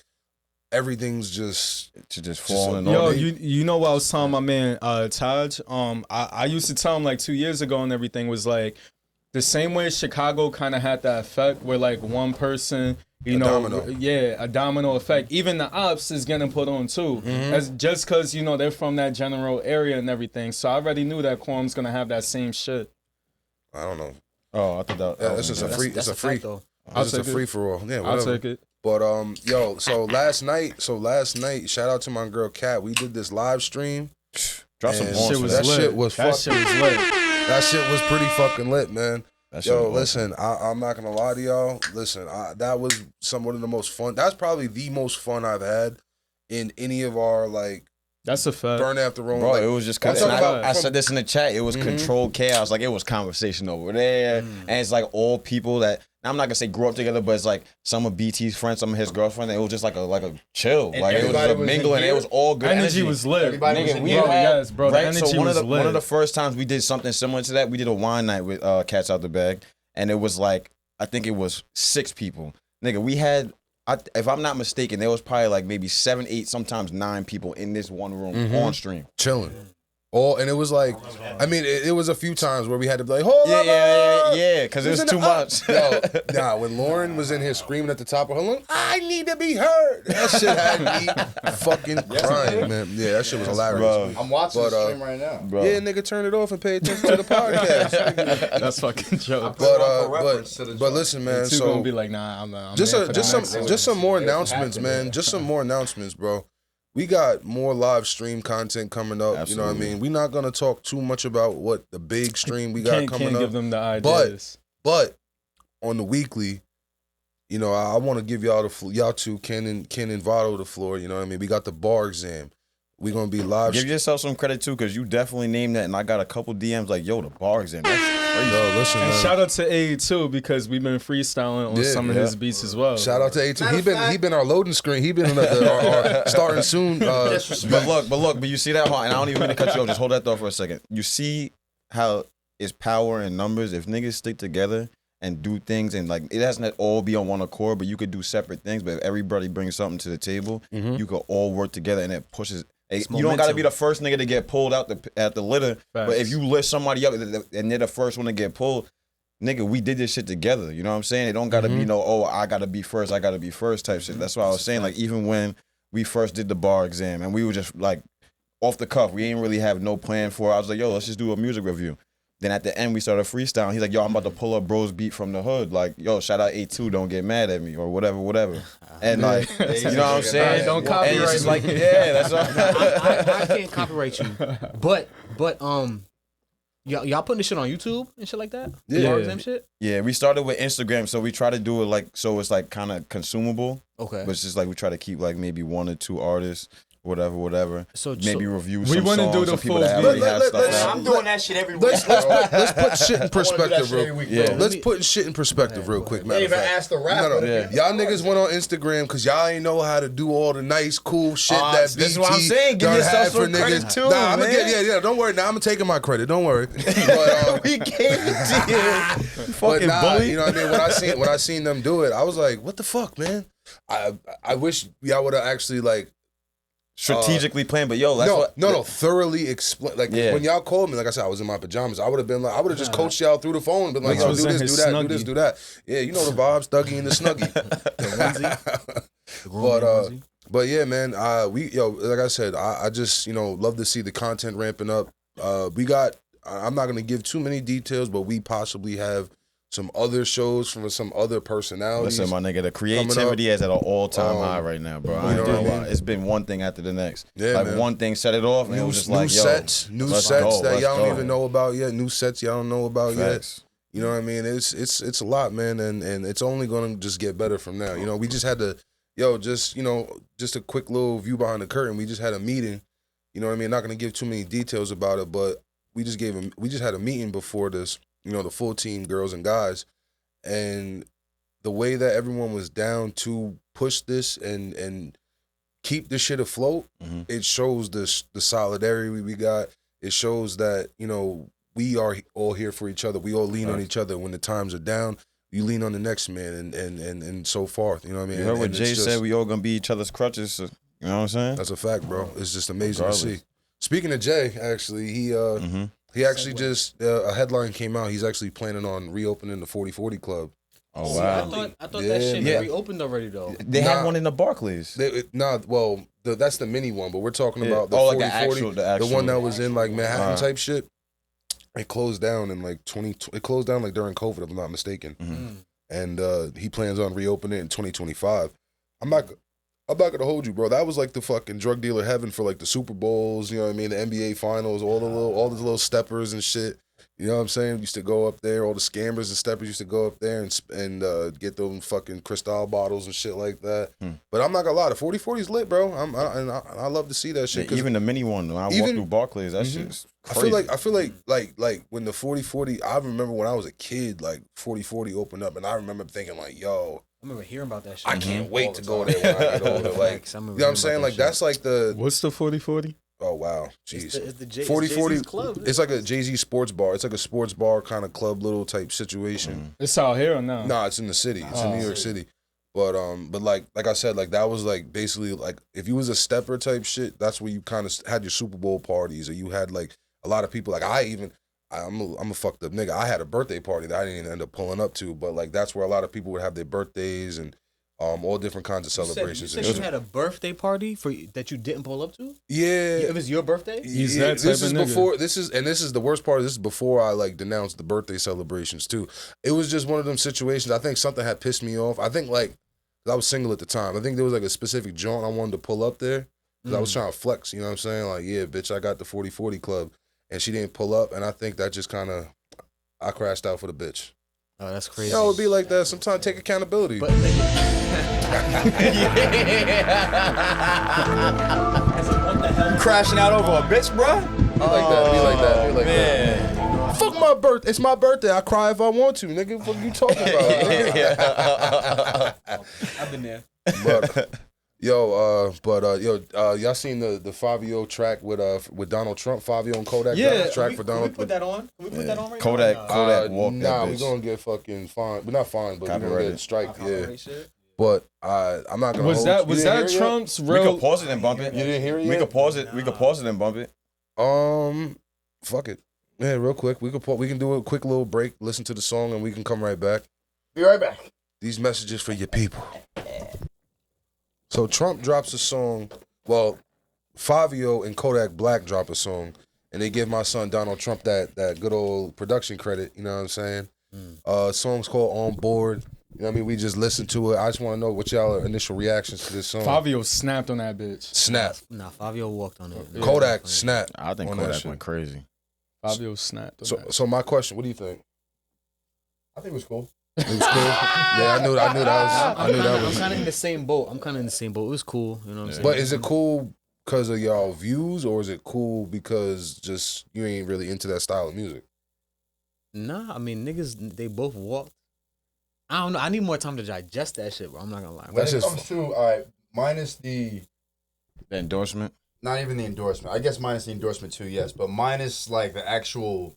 everything's just falling. Yo, you know what I was telling my man Taj? I used to tell him like 2 years ago and everything was like. The same way Chicago kind of had that effect where like one person, a domino effect. Even the ops is getting put on too. As just because they're from that general area and everything. So I already knew that Quorum's gonna have that same shit. I don't know. Oh, I thought that. It's just a free. It's a free. It's just a free for all. Yeah, whatever. I'll take it. But yo, so last night, shout out to my girl Kat. We did this live stream. Drop some balls. That shit was lit. That shit was pretty fucking lit, man. Yo, listen, I'm not gonna lie to y'all. Listen, that was one of the most fun. That's probably the most fun I've had in any of our like. That's a fact. Burn After Rome. Bro, like, it was just I said this in the chat. It was controlled chaos. Like it was conversation over there, and it's like all people that I'm not gonna say grew up together, but it's like some of BT's friends, some of his girlfriend. It was just like a chill. And like it was just a mingling. It was all good. Energy was lit. Everybody was bro. The energy so was lit. One of the first times we did something similar to that, we did a wine night with Cats Out the Bag, and it was like I think it was 6 people. Nigga, we had. If I'm not mistaken, there was probably like maybe 7, 8, sometimes 9 people in this one room on stream. Chilling. And it was like, I mean, it was a few times where we had to be like, hold up. Yeah, because it was too much. Yo, when Lauren was in here screaming at the top of her lungs, I need to be heard. That shit had me fucking crying, man. Yeah, that shit was hilarious. Bro. I'm watching the stream right now. Bro. Yeah, nigga, turn it off and pay attention to the podcast. That's fucking joke. But listen, man. So So gonna be like, nah, I'm just some more announcements, man. Just some more announcements, bro. We got more live stream content coming up. Absolutely. You know what I mean? We're not gonna talk too much about what the big stream we got coming can't up. give them the ideas. But on the weekly, you know, I want to give y'all y'all two, Ken and Votto, the floor. You know what I mean? We got the bar exam. We're gonna be live. Give yourself some credit too, because you definitely named that, and I got a couple DMs like, "Yo, the bar exam." That's crazy. Yo, listen, And man. shout out to A too, because we've been freestyling on some of his beats as well. Shout out to A2. He been our loading screen. He been our starting soon. But you see that? And I don't even mean to cut you off. Just hold that thought for a second. You see how it's power in numbers. If niggas stick together and do things, and like it doesn't all be on one accord, but you could do separate things. But if everybody brings something to the table, you could all work together, and it pushes. You don't got to be the first nigga to get pulled out at the litter. But if you lift somebody up and they're the first one to get pulled, nigga, we did this shit together. You know what I'm saying? It don't got to be I got to be first type shit. That's what I was saying. Like, even when we first did the bar exam and we were just like off the cuff, we ain't really have no plan for it. I was like, yo, let's just do a music review. Then at the end, we started freestyling. He's like, yo, I'm about to pull up bro's beat from the hood. Like, yo, shout out A2, don't get mad at me, or whatever. And like, you know what I'm saying? Don't copyright and it's just me. like, yeah, that's all. I can't copyright you, but y'all putting this shit on YouTube and shit like that. Yeah. Bar exam shit. Yeah, we started with Instagram, so we try to do it like, so it's like kind of consumable. Okay. But it's just like we try to keep like maybe 1 or 2 artists, whatever. So maybe review we some wanna songs, do the some people full that video. already have stuff out. I'm doing that shit every week. Let's put shit in perspective, every real. week, Yeah. Let's put shit in perspective, real quick, man. They even asked the rapper. Y'all niggas went on Instagram because y'all ain't know how to do all the nice, cool shit that this BT is what I'm saying. Give done yourself had some for credit niggas. too, Nah, I'm gonna man. get Don't worry. Now I'm taking my credit. Don't worry. But, We gave it to you. Fucking bully. you know what I mean? When I seen them do it, I was like, what the fuck, man? I wish y'all would have actually like Strategically planned, but yo, that's no, thoroughly explain. Like when y'all called me, like I said, I was in my pajamas. I would have been like, I would have just coached y'all through the phone, and been like, yo, do this, do that, do this, do that. Yeah, you know the vibes, Dougie and the Snuggie. But yeah, man, like I said, I just love to see the content ramping up. I'm not gonna give too many details, but we possibly have some other shows from some other personalities. Listen, my nigga, the creativity is at an all-time high right now, bro. I ain't gonna lie. It's been one thing after the next. Yeah, like man. one thing set it off, and it was just like, yo, new let's sets go, that let's y'all go. don't even know about yet. New sets y'all don't know about Facts. yet. You know what I mean? It's a lot, man, and it's only gonna just get better from now. We just had to, just a quick little view behind the curtain. We just had a meeting. You know what I mean? Not gonna give too many details about it, but we just had a meeting before this. The full team, girls and guys. And the way that everyone was down to push this and keep this shit afloat, it shows the solidarity we got. It shows that, we are all here for each other. We all lean on each other when the times are down. You lean on the next man and so forth. You know what I mean? You heard what And Jay said? We all gonna be each other's crutches. So, you know what I'm saying? That's a fact, bro. It's just amazing to Regardless. see. Speaking of Jay, actually, he actually just a headline came out. He's actually planning on reopening the 40/40 Club. Oh See, wow. I thought Yeah, that shit man. reopened already though. They had one in the Barclays. That's the mini one, but we're talking Yeah. about the Oh, 40/40, like the actual one that was in like Manhattan Uh-huh. type shit. It closed down in like It closed down like during COVID, if I'm not mistaken. And he plans on reopening it in 2025. I'm not gonna hold you, bro. That was like the fucking drug dealer heaven for like the Super Bowls. You know what I mean? The NBA Finals, all the little steppers and shit. You know what I'm saying? Used to go up there. All the scammers and steppers used to go up there and get them fucking Cristal bottles and shit like that. But I'm not gonna lie, the 40/40 is lit, bro. I love to see that shit. Yeah, even the mini one. When I walked through Barclays, that shit's crazy. I feel like when the 40/40, I remember when I was a kid, like 40/40 opened up, and I remember thinking like, yo, I remember hearing about that shit. I can't wait to go there when I get older. Like, you know what I'm saying? Like that's like the What's the 40/40? oh wow, jeez. It's the 40/40 club. It's like a Jay-Z sports bar. It's like a sports bar kind of club little type situation. It's out here or no? Nah, it's in the city. It's in New York City. But like I said, like that was like basically like if you was a stepper type shit, that's where you kind of had your Super Bowl parties, or you had like a lot of people. Like I'm a fucked up nigga. I had a birthday party that I didn't end up pulling up to, but like that's where a lot of people would have their birthdays and all different kinds of celebrations. You said you had a birthday party that you didn't pull up to? Yeah, It was your birthday? He's that type of nigga. Before this is the worst part. This is before I like denounced the birthday celebrations too. It was just one of them situations. I think something had pissed me off. I think like I was single at the time. I think there was like a specific joint I wanted to pull up there because I was trying to flex. You know what I'm saying? Like, yeah, bitch, I got the 40/40 club, and she didn't pull up, and I think that just kind of I crashed out for the bitch. Oh, that's crazy. Yo, it'd be like that. Sometimes take accountability. But Crashing out over a bitch, bro? Be like that. Be like man. that. Fuck my birthday. It's my birthday. I cry if I want to, nigga. What you talking about? I've been there. But, y'all seen the Fabio track with Donald Trump? Fabio and Kodak dropped the track for Donald. Can we put that on? Can we put that on right Kodak now? walked that bitch. We're gonna get fucking fined. We're not fined, but we're gonna Copyrighted. get striked. Yeah. Copyright shit? But I'm not gonna. Was hold that you. was You didn't that hear it Trump's We real? could pause it and bump it. yet? You didn't hear it We yet? could pause it. We could pause it and bump it. Fuck it. Yeah, real quick. We can do a quick little break, listen to the song, and we can come right back. Be right back. These messages for your people. So Trump drops a song. Well, Fabio and Kodak Black drop a song, and they give my son Donald Trump that good old production credit. You know what I'm saying? Song's called On Board. You know what I mean? We just listened to it. I just want to know what y'all initial reactions to this song. Fabio snapped on that bitch. Snap. Nah, Fabio walked on it. Kodak snap. I think on that Kodak shit. went crazy. Fabio snapped on that. So my question, what do you think? I think it was cool. It was cool. Yeah, I knew that I'm was. kind of in the same boat. It was cool. You know what I'm saying? But is it cool because of y'all views, or is it cool because just you ain't really into that style of music? Nah, I mean, niggas, they both walked. I don't know. I need more time to digest that shit, bro. I'm not gonna lie. When That's it just- comes to, all right, minus the, The endorsement. not even the endorsement. I guess minus the endorsement too, yes. But minus like the actual,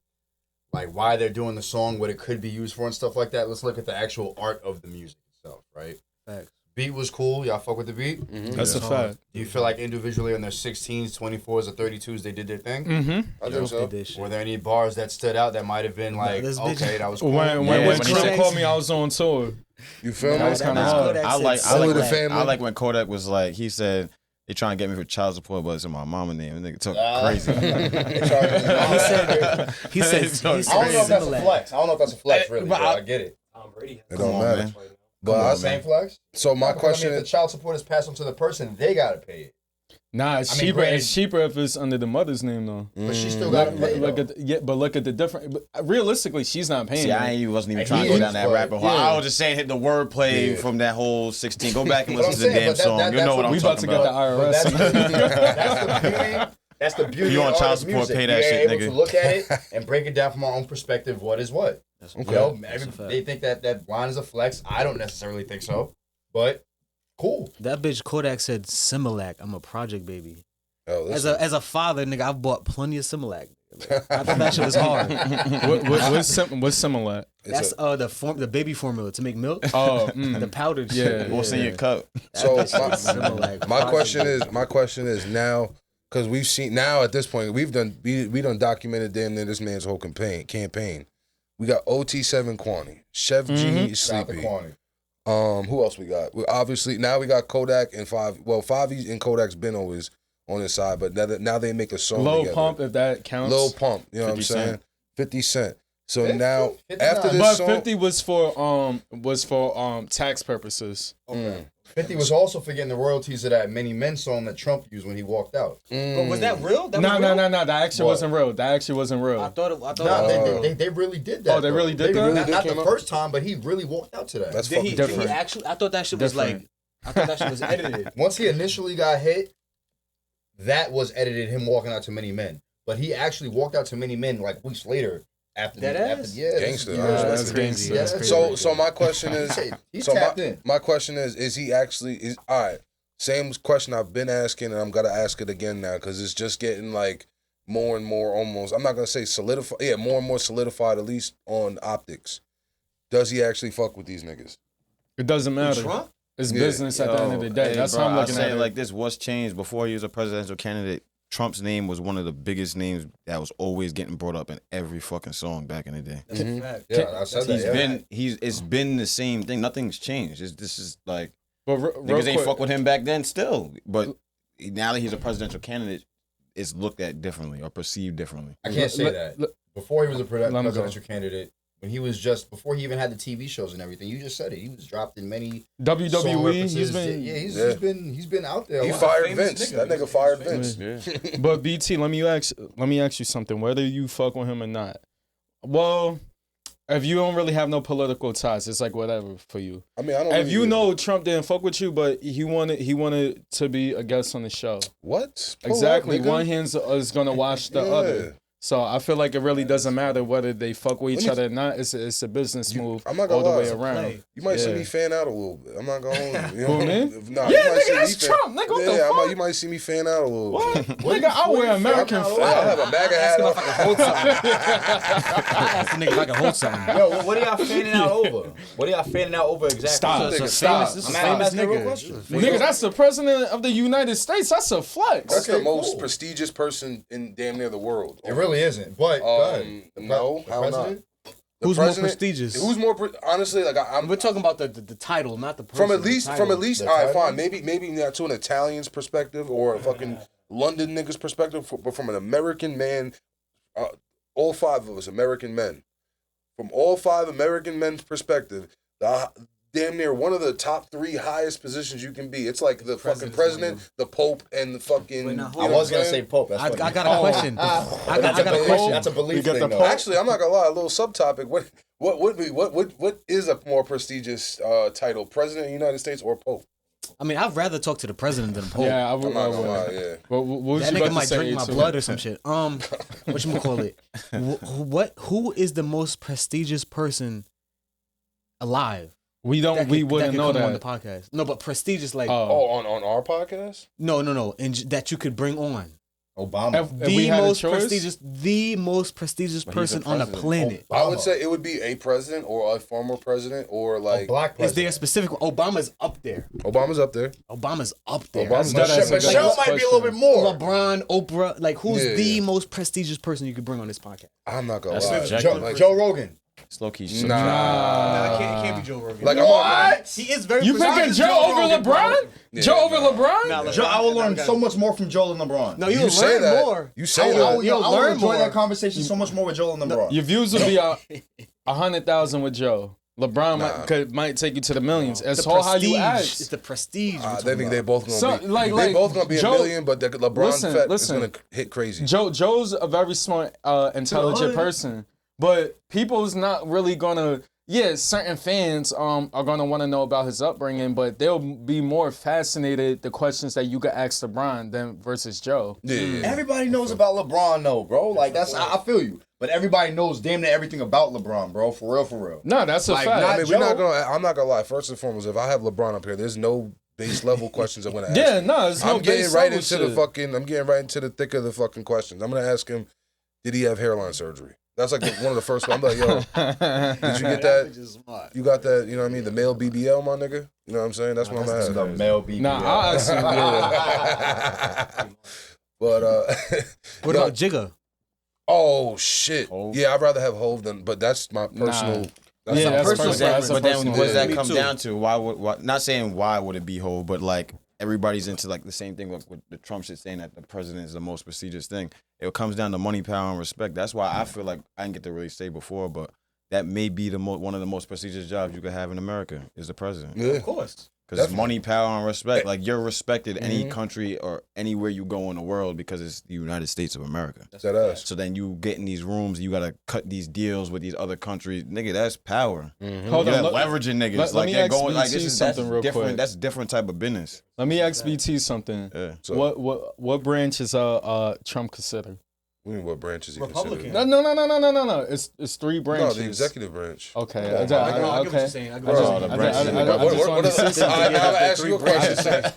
like why they're doing the song, what it could be used for and stuff like that. Let's look at the actual art of the music itself, right? Facts. Beat was cool. Y'all fuck with the beat? That's a fact. Do you feel like individually on their 16s, 24s, or 32s, they did their thing? Mm-hmm. I think so. They did shit. Were there any bars that stood out that might have been like, this bitch- okay, that was cool? When when Trump he called me, I was on tour. You feel That me? was kinda hard. I like Salute the when- family. I like when Kodak was like, he said they trying to get me for child support, but it's in my mama name. And nigga took crazy. He said, I don't know if that's a flex. I don't know if that's a flex, really. But But I get it. It Come don't on, matter. man. But Same flex? so my Because, question I mean, if the is, child support is passed on to the person, they gotta pay it. Nah, it's I mean, cheaper. granted- It's cheaper if it's under the mother's name though. But she still gotta pay. Look though. at but look at the different. But realistically, she's not paying. See, I it. wasn't even And trying to he go down is, that but- rabbit hole. yeah. I was just saying, hit the wordplay Yeah. from that whole 16. Go back and But I'm listen to the saying, damn but that- song. that- You that's know what what I'm we about talking to get the about. But IRS. that's the beauty. That's the beauty. If you of on child artist support, music. pay that You're shit, able nigga. to look at it and break it down from our own perspective. What is what? okay. You know, That's a fact. they think that line is a flex. I don't necessarily think so, but cool. That bitch Kodak said Similac. I'm a project baby. Oh, As listen. a father, nigga, I've bought plenty of Similac. I thought that shit was hard. What's similar? It's That's the baby formula to make milk. Oh, The powdered Yeah. shit. What's in your cup? So That bitch is Similac. my Project question is now, because we've seen now at this point we done documented damn near this man's whole campaign. We got OT7 Quani, Chef G Shout out to Sleepy. Kwani. Who else we got? Obviously now we got Kodak and Favi and Kodak's been always on his side, but now they make a song Lil together. Pump, if that counts. Lil Pump, you know what I'm 50 saying? Cent. 50 Cent. So 50? now 59. after this But song, 50 was for tax purposes. Okay. 50 was also for getting the royalties of that Many Men song that Trump used when he walked out. But was that real? That No. was real? That actually What? wasn't real. That actually wasn't real. I thought it. Nah, they really did that. Oh, they though. really did that? Not They the came first time, but he really walked out to that. that's Did fucking he different. actually? I thought that shit was Different. like. I thought that shit was edited. Once he initially got hit, that was edited, him walking out to Many Men. But he actually walked out to Many Men like weeks later. After That after, ass? yeah, Gangster. yeah, That's gangster. Yeah, That's that's crazy. So my question is, He's so tapped in. my question is he actually all right? Same question I've been asking, and I'm gonna ask it again now because it's just getting like more and more almost. I'm not gonna say solidified. Yeah, more and more solidified, at least on optics. Does he actually fuck with these niggas? It doesn't matter. Trump? It's business at the end of the day. That's how I'm looking at it. Like this was changed before he was a presidential candidate. Trump's name was one of the biggest names that was always getting brought up in every fucking song back in the day. Yeah, I said that. It's been the same thing. Nothing's changed. This is like But niggas ain't fuck with him back then still. But now that he's a presidential candidate, it's looked at differently or perceived differently. I can't say that. Before he was a presidential candidate, when he was before he even had the TV shows and everything, you just said it. He was dropped in many WWE. He's been out there. He fired Vince. That nigga fired Vince. Yeah. But BT, let me ask you something. Whether you fuck with him or not, well, if you don't really have no political ties, it's like whatever for you. I mean, I don't. If you know Trump didn't fuck with you, but he wanted to be a guest on the show. What? Exactly. One hand is gonna wash the other. So I feel like it really doesn't matter whether they fuck with each other or not. It's a business move all the way around. You might see me fan out a little bit. I'm not gonna hold you. Who, me? Nah, nigga, that's Trump. Nigga, what the fuck? You might see me fan out a little bit. Nigga, I wear American flag. I have a MAGA hat on. I asked the nigga if I can hold something. Yo, what are y'all fanning out over? What are y'all fanning out over exactly? Stop. Stop. This is I'm famous asking a real nigga. question. Nigga, that's the president of the United States. That's a flex. That's the most prestigious person in damn near the world. It really isn't. But no, how not? Who's more prestigious? Who's more honestly? Like We're talking about the title, not the person. From at least. All right, fine. Maybe not to an Italian's perspective or a fucking London nigga's perspective, but from an American man, all five of us American men, from all five American men's perspective, damn near one of the top 3 highest positions you can be. It's like the fucking president, the Pope, and the fucking. I was gonna say Pope. I got a question. I got a question. That's a belief thing. Actually, I'm not gonna lie. A little subtopic. What is a more prestigious title? President of the United States or Pope? I mean, I'd rather talk to the president than the Pope. Yeah, I would. I'm not gonna lie. Yeah. What That nigga might drink my blood or some shit. Whatchamacallit? Who is the most prestigious person alive? We wouldn't know that on the podcast. No, but prestigious like on our podcast? No, and that you could bring on. Obama. The most prestigious person on the planet. I would say it would be a president or a former president or like a black president. Is there a specific Obama's up there? Obama's up there. Michelle might be a little bit more. LeBron, Oprah, like who's the most prestigious person you could bring on this podcast? I'm not gonna lie. Joe Rogan. It's low key. Nah, it can't be Joe Rogan. Like what? He is very. You picking Joe over LeBron? Yeah, Joe over LeBron? Joe, I will learn so much more from Joel and LeBron. No, you'll learn more. You say that. You'll I will learn enjoy more. that conversation so much more with Joel and LeBron. Your views would be 100,000 with Joe. LeBron might take you to the millions. It's all how you act. It's the prestige. They think they both gonna be. They both gonna be a million, but the LeBron fat is gonna hit crazy. Joe's a very smart, intelligent person, but people's not really gonna. Yeah, certain fans are gonna want to know about his upbringing, but they'll be more fascinated the questions that you could ask LeBron than versus Joe. Yeah. Everybody knows about LeBron, though, bro. Like I feel you, but everybody knows damn near everything about LeBron, bro. For real. No, that's a fact. I mean, I'm not gonna lie. First and foremost, if I have LeBron up here, there's no base level questions I'm gonna ask. Yeah, no, it's no base level shit. I'm getting right into the thick of the fucking questions. I'm gonna ask him, did he have hairline surgery? That's like one of the first ones. I'm like, yo, did you get that? You got that, you know what I mean? The male BBL, my nigga? You know what I'm saying? That's what I'm asking. The male BBL. Nah, I'll ask you. But, what about Jigga? Oh, shit. Hove? Yeah, I'd rather have Hove than, but that's my personal. That's But then what does that Me come too. down to? Why not saying why would it be Hove, but like everybody's into like the same thing with the Trump shit saying that the president is the most prestigious thing. It comes down to money, power, and respect. That's why I feel like I didn't get to really say before, but that may be one of the most prestigious jobs you could have in America is the president. Yeah. Of course. Because it's money, power, and respect. Like you're respected any country or anywhere you go in the world because it's the United States of America. That us. So then you get in these rooms, you gotta cut these deals with these other countries. Nigga, that's power. Hold You're on, leveraging niggas. let Like me they're ask going like BT this is something real different. quick. That's a different type of business. Let me ask BT something. Yeah. So, What branch is Trump considered? I mean, what branch is he Republican. considered? No. It's 3 branches. No, the executive branch. Okay. I get what you're saying. I'm gonna ask you a question.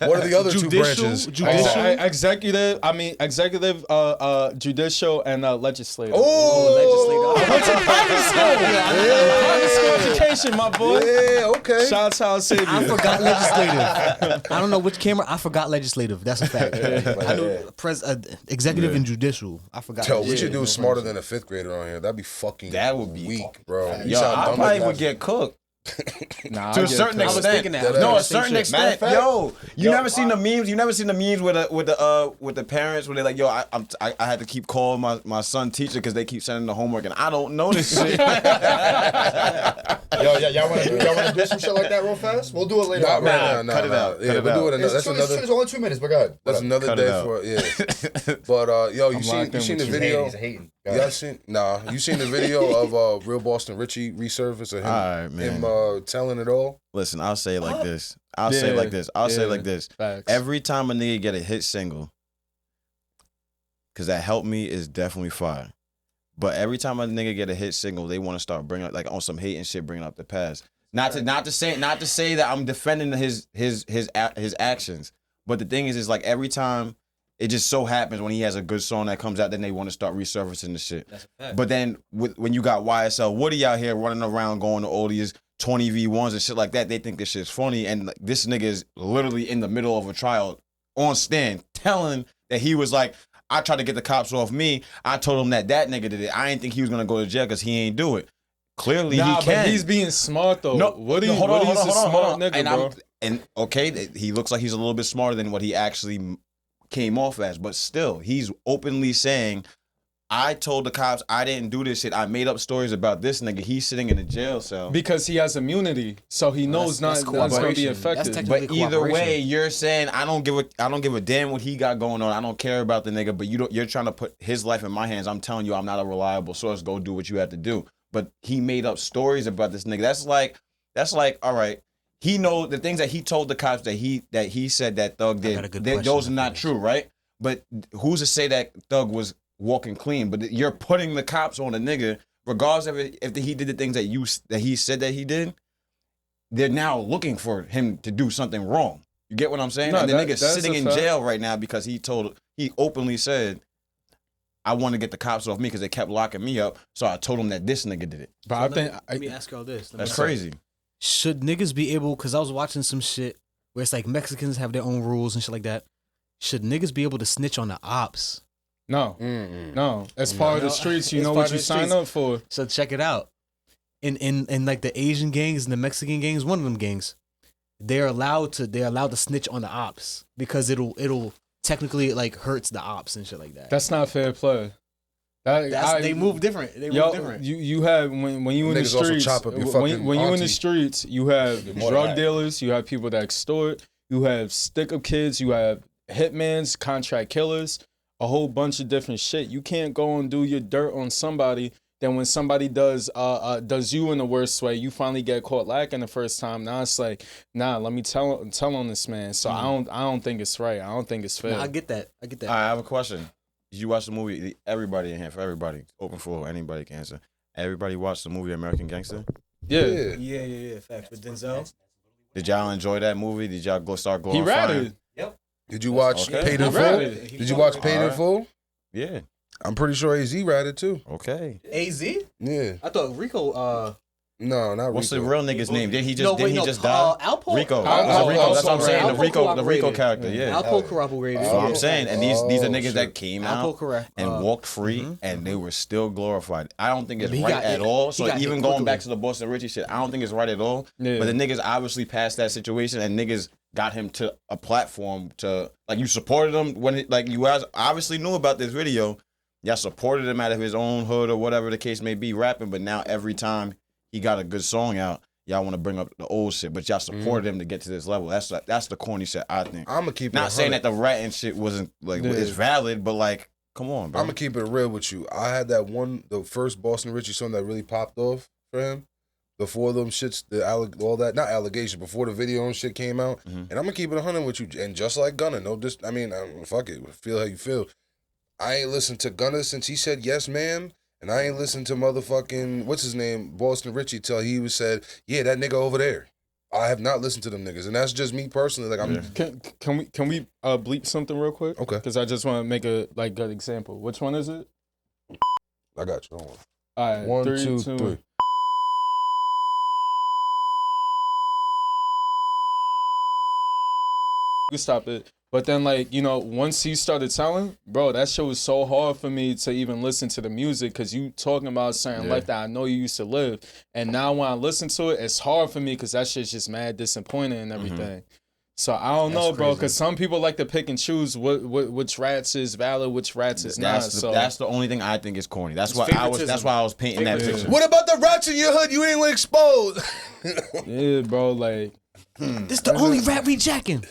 What are the other 2 branches? Executive, judicial, and legislative. Oh, I went to private school. Private school education. legislation, my boy. Yeah, okay. Shout out Xavier. I forgot legislative. I don't know which camera. I forgot legislative. That's a fact. I know executive and judicial. I forgot. Yo, we should do smarter than a 5th grader on here. That'd be fucking That would be weak, bro. Yo, I probably would get cooked. Nah, To a certain I was extent. thinking that. No, a Same certain shit. extent. Yo, you never seen the memes? You never seen the memes with the parents where they're like, yo, I had to keep calling my son teacher because they keep sending the homework and I don't know this shit. Yo, y'all want to do some shit like that real fast? We'll do it later. Not right now. cut it out. Yeah, Cut it we'll do out. it another. That's another. It's only 2 minutes, but go ahead. That's another Cut it day out. for yeah. But yo, you seen the video? He's hating. Y'all seen? Nah, you seen the video of Real Boston Richie resurface of him, All right, man. him telling it all? Listen, I'll say it like this. I'll say it like this. Facts. Every time a nigga get a hit single, because that Help Me is definitely fire. But every time a nigga get a hit single, they want to start bringing up, like on some hate and shit, bringing up the past. Not to say that I'm defending his actions. But the thing is like every time it just so happens when he has a good song that comes out, then they want to start resurfacing the shit. That's a fact. But then when you got YSL Woody out here running around going to all these 20v1s and shit like that, they think this shit's funny. And like, this nigga is literally in the middle of a trial on stand telling that he was like, I tried to get the cops off me. I told him that nigga did it. I didn't think he was going to go to jail because he ain't do it. Clearly he can. But he's being smart though. Woody's a smart nigga, bro. And okay, he looks like he's a little bit smarter than what he actually came off as, but still, he's openly saying, I told the cops I didn't do this shit. I made up stories about this nigga. He's sitting in a jail cell. Because he has immunity, so he knows that's going to be affected. But either way, you're saying I don't give a damn what he got going on. I don't care about the nigga, but you're trying to put his life in my hands. I'm telling you, I'm not a reliable source. Go do what you have to do. But he made up stories about this nigga. That's like, all right. He knows the things that he told the cops that he said that Thug did. Those are not true, right? But who's to say that Thug was walking clean? But you're putting the cops on a nigga, regardless of if he did the things that he said that he did. They're now looking for him to do something wrong. You get what I'm saying? No, and the nigga's that's sitting a in fact. jail right now because he openly said, I want to get the cops off me because they kept locking me up. So I told him that this nigga did it. But Let me ask y'all this. That's crazy. Should niggas be able, because I was watching some shit where it's like Mexicans have their own rules and shit like that. Should niggas be able to snitch on the ops? No. As part of the streets, you know what you sign up for. So check it out. In like the Asian gangs and the Mexican gangs, one of them gangs, they're allowed to snitch on the ops because it'll technically like hurts the ops and shit like that. That's not fair play. They move different. You have when you in the Niggas also streets. chop up your when fucking you in the auntie. streets, you have More than drug that. dealers, you have people that extort, you have stick up kids, you have hitmans, contract killers, a whole bunch of different shit. You can't go and do your dirt on somebody. Then when somebody does you in the worst way, you finally get caught lacking the first time. Now it's like, nah, let me tell on this man. So I don't think it's right. I don't think it's fair. I get that. All right, I have a question. Did you watch the movie? Everybody in here, for everybody, open for anybody can answer. Everybody watched the movie American Gangster? Yeah. Yeah. Facts with Denzel. Did y'all enjoy that movie? Did y'all start He glorifying? ratted. Did you watch Okay. Paid in He Full? ratted. Did you watch Paid in Alright. Full? Yeah. I'm pretty sure AZ ratted too. Okay. AZ? Yeah. I thought Rico. No, not What's Rico. the real nigga's name? Did he just die? Alpo. Rico. Alpo. Rico. That's what I'm Alpo saying. The Rico cooperated. character. Yeah. Alpo corroborated. That's what I'm saying. And these are niggas shit. that came Alpo out correct. and walked free, and they were still glorified. I don't think it's But he right got at hit. all. He So got even hit going quickly. back to the Boston Richie shit, I don't think it's right at all. Yeah. But the niggas obviously passed that situation, and niggas got him to a platform to like you supported him when you guys obviously knew about this video. Y'all supported him out of his own hood or whatever the case may be, rapping. But now every time he got a good song out, y'all want to bring up the old shit. But y'all supported him to get to this level. That's the corny shit, I think. I'm gonna keep it Not saying 100. that the ratting shit wasn't like it's valid, but like, come on, bro. I'm gonna keep it real with you. I had the first Boston Richie song that really popped off for him. Before them shits, all that, not allegation, before the video and shit came out. Mhm. And I'm gonna keep it 100 with you. And just like Gunna, fuck it, feel how you feel. I ain't listened to Gunna since he said yes, ma'am. And I ain't listened to motherfucking, what's his name, Boston Richie till he was said, yeah, that nigga over there. I have not listened to them niggas. And that's just me personally. Like, I'm, Can we bleep something real quick? Okay. Because I just want to make a good example. Which one is it? I got you. Hold on. All right. One, 3, two, 2. three. can stop it. But then, like, you know, once he started telling, bro, that shit was so hard for me to even listen to the music because you talking about a certain life that I know you used to live. And now when I listen to it, it's hard for me because that shit's just mad disappointing and everything. So I don't know, bro, because some people like to pick and choose which rats is valid, which rats is not. That's the only thing I think is corny. That's why I was painting that picture. What about the rats in your hood you ain't exposed? Yeah, bro, like. This the only rat we jacking.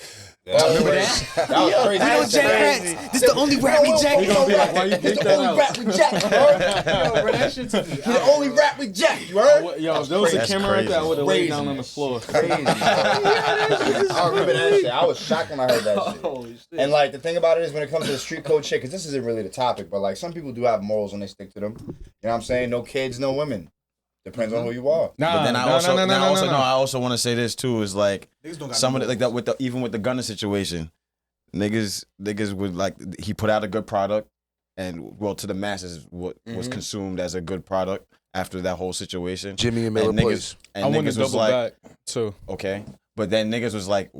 Yeah, I remember that. That was crazy. We don't jack rats. This the only rat we jacking. This the only rat we jack. You heard? Yo, bro, that shit to me. The only rat we jack. You heard? Yo, if there was a camera right there, I would have laid down on the floor. Crazy. I remember that shit. I was shocked when I heard that shit. And like the thing about it is when it comes to the street code shit, because this isn't really the topic, but like some people do have morals and they stick to them. You know what I'm saying? No kids, no women. Depends on who you are. But then I also want to say this too is like some of it like that with even with the gunner situation, niggas would like he put out a good product and well to the masses what was consumed as a good product after that whole situation. Jimmy and Miller Place. I want to double back too. Okay, but then niggas was like,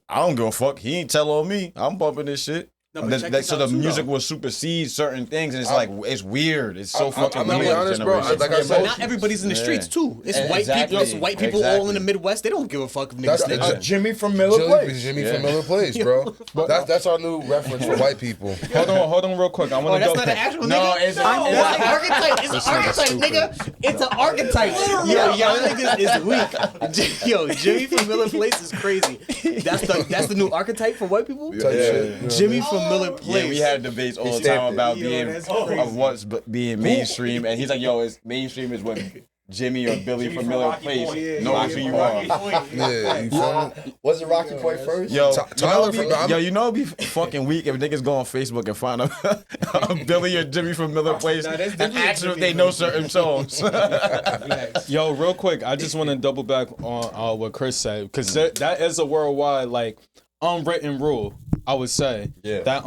I don't give a fuck. He ain't tell on me. I'm bumping this shit. No, so the music will supersede certain things, and it's like it's weird. It's so fucking. I'm gonna be honest, bro. Like I said, not everybody's in the streets too. It's white people. It's white people all in the Midwest. They don't give a fuck if niggas. That's Jimmy from Miller Place. Jimmy from Miller Place, bro. That's our new reference for white people. Hold on, real quick. I want to go. That's not an actual nigga. No, it's an archetype. It's an archetype, nigga. It's an archetype. Yo, y'all niggas is weak. Yo, Jimmy from Miller Place is crazy. That's the new archetype for white people. Jimmy from Miller Place. Yeah, we had debates all the time about what's being mainstream, and he's like, "Yo, it's mainstream is what Jimmy or Billy from Miller Place knows who you are." Yeah, you feel me? Was it Rocky Point first? Yo, Tyler it'd be fucking weak if niggas go on Facebook and find a Billy or Jimmy from Miller Place and ask them if they know certain songs. Yo, real quick, I just want to double back on what Chris said because that is a worldwide like unwritten rule. I would say that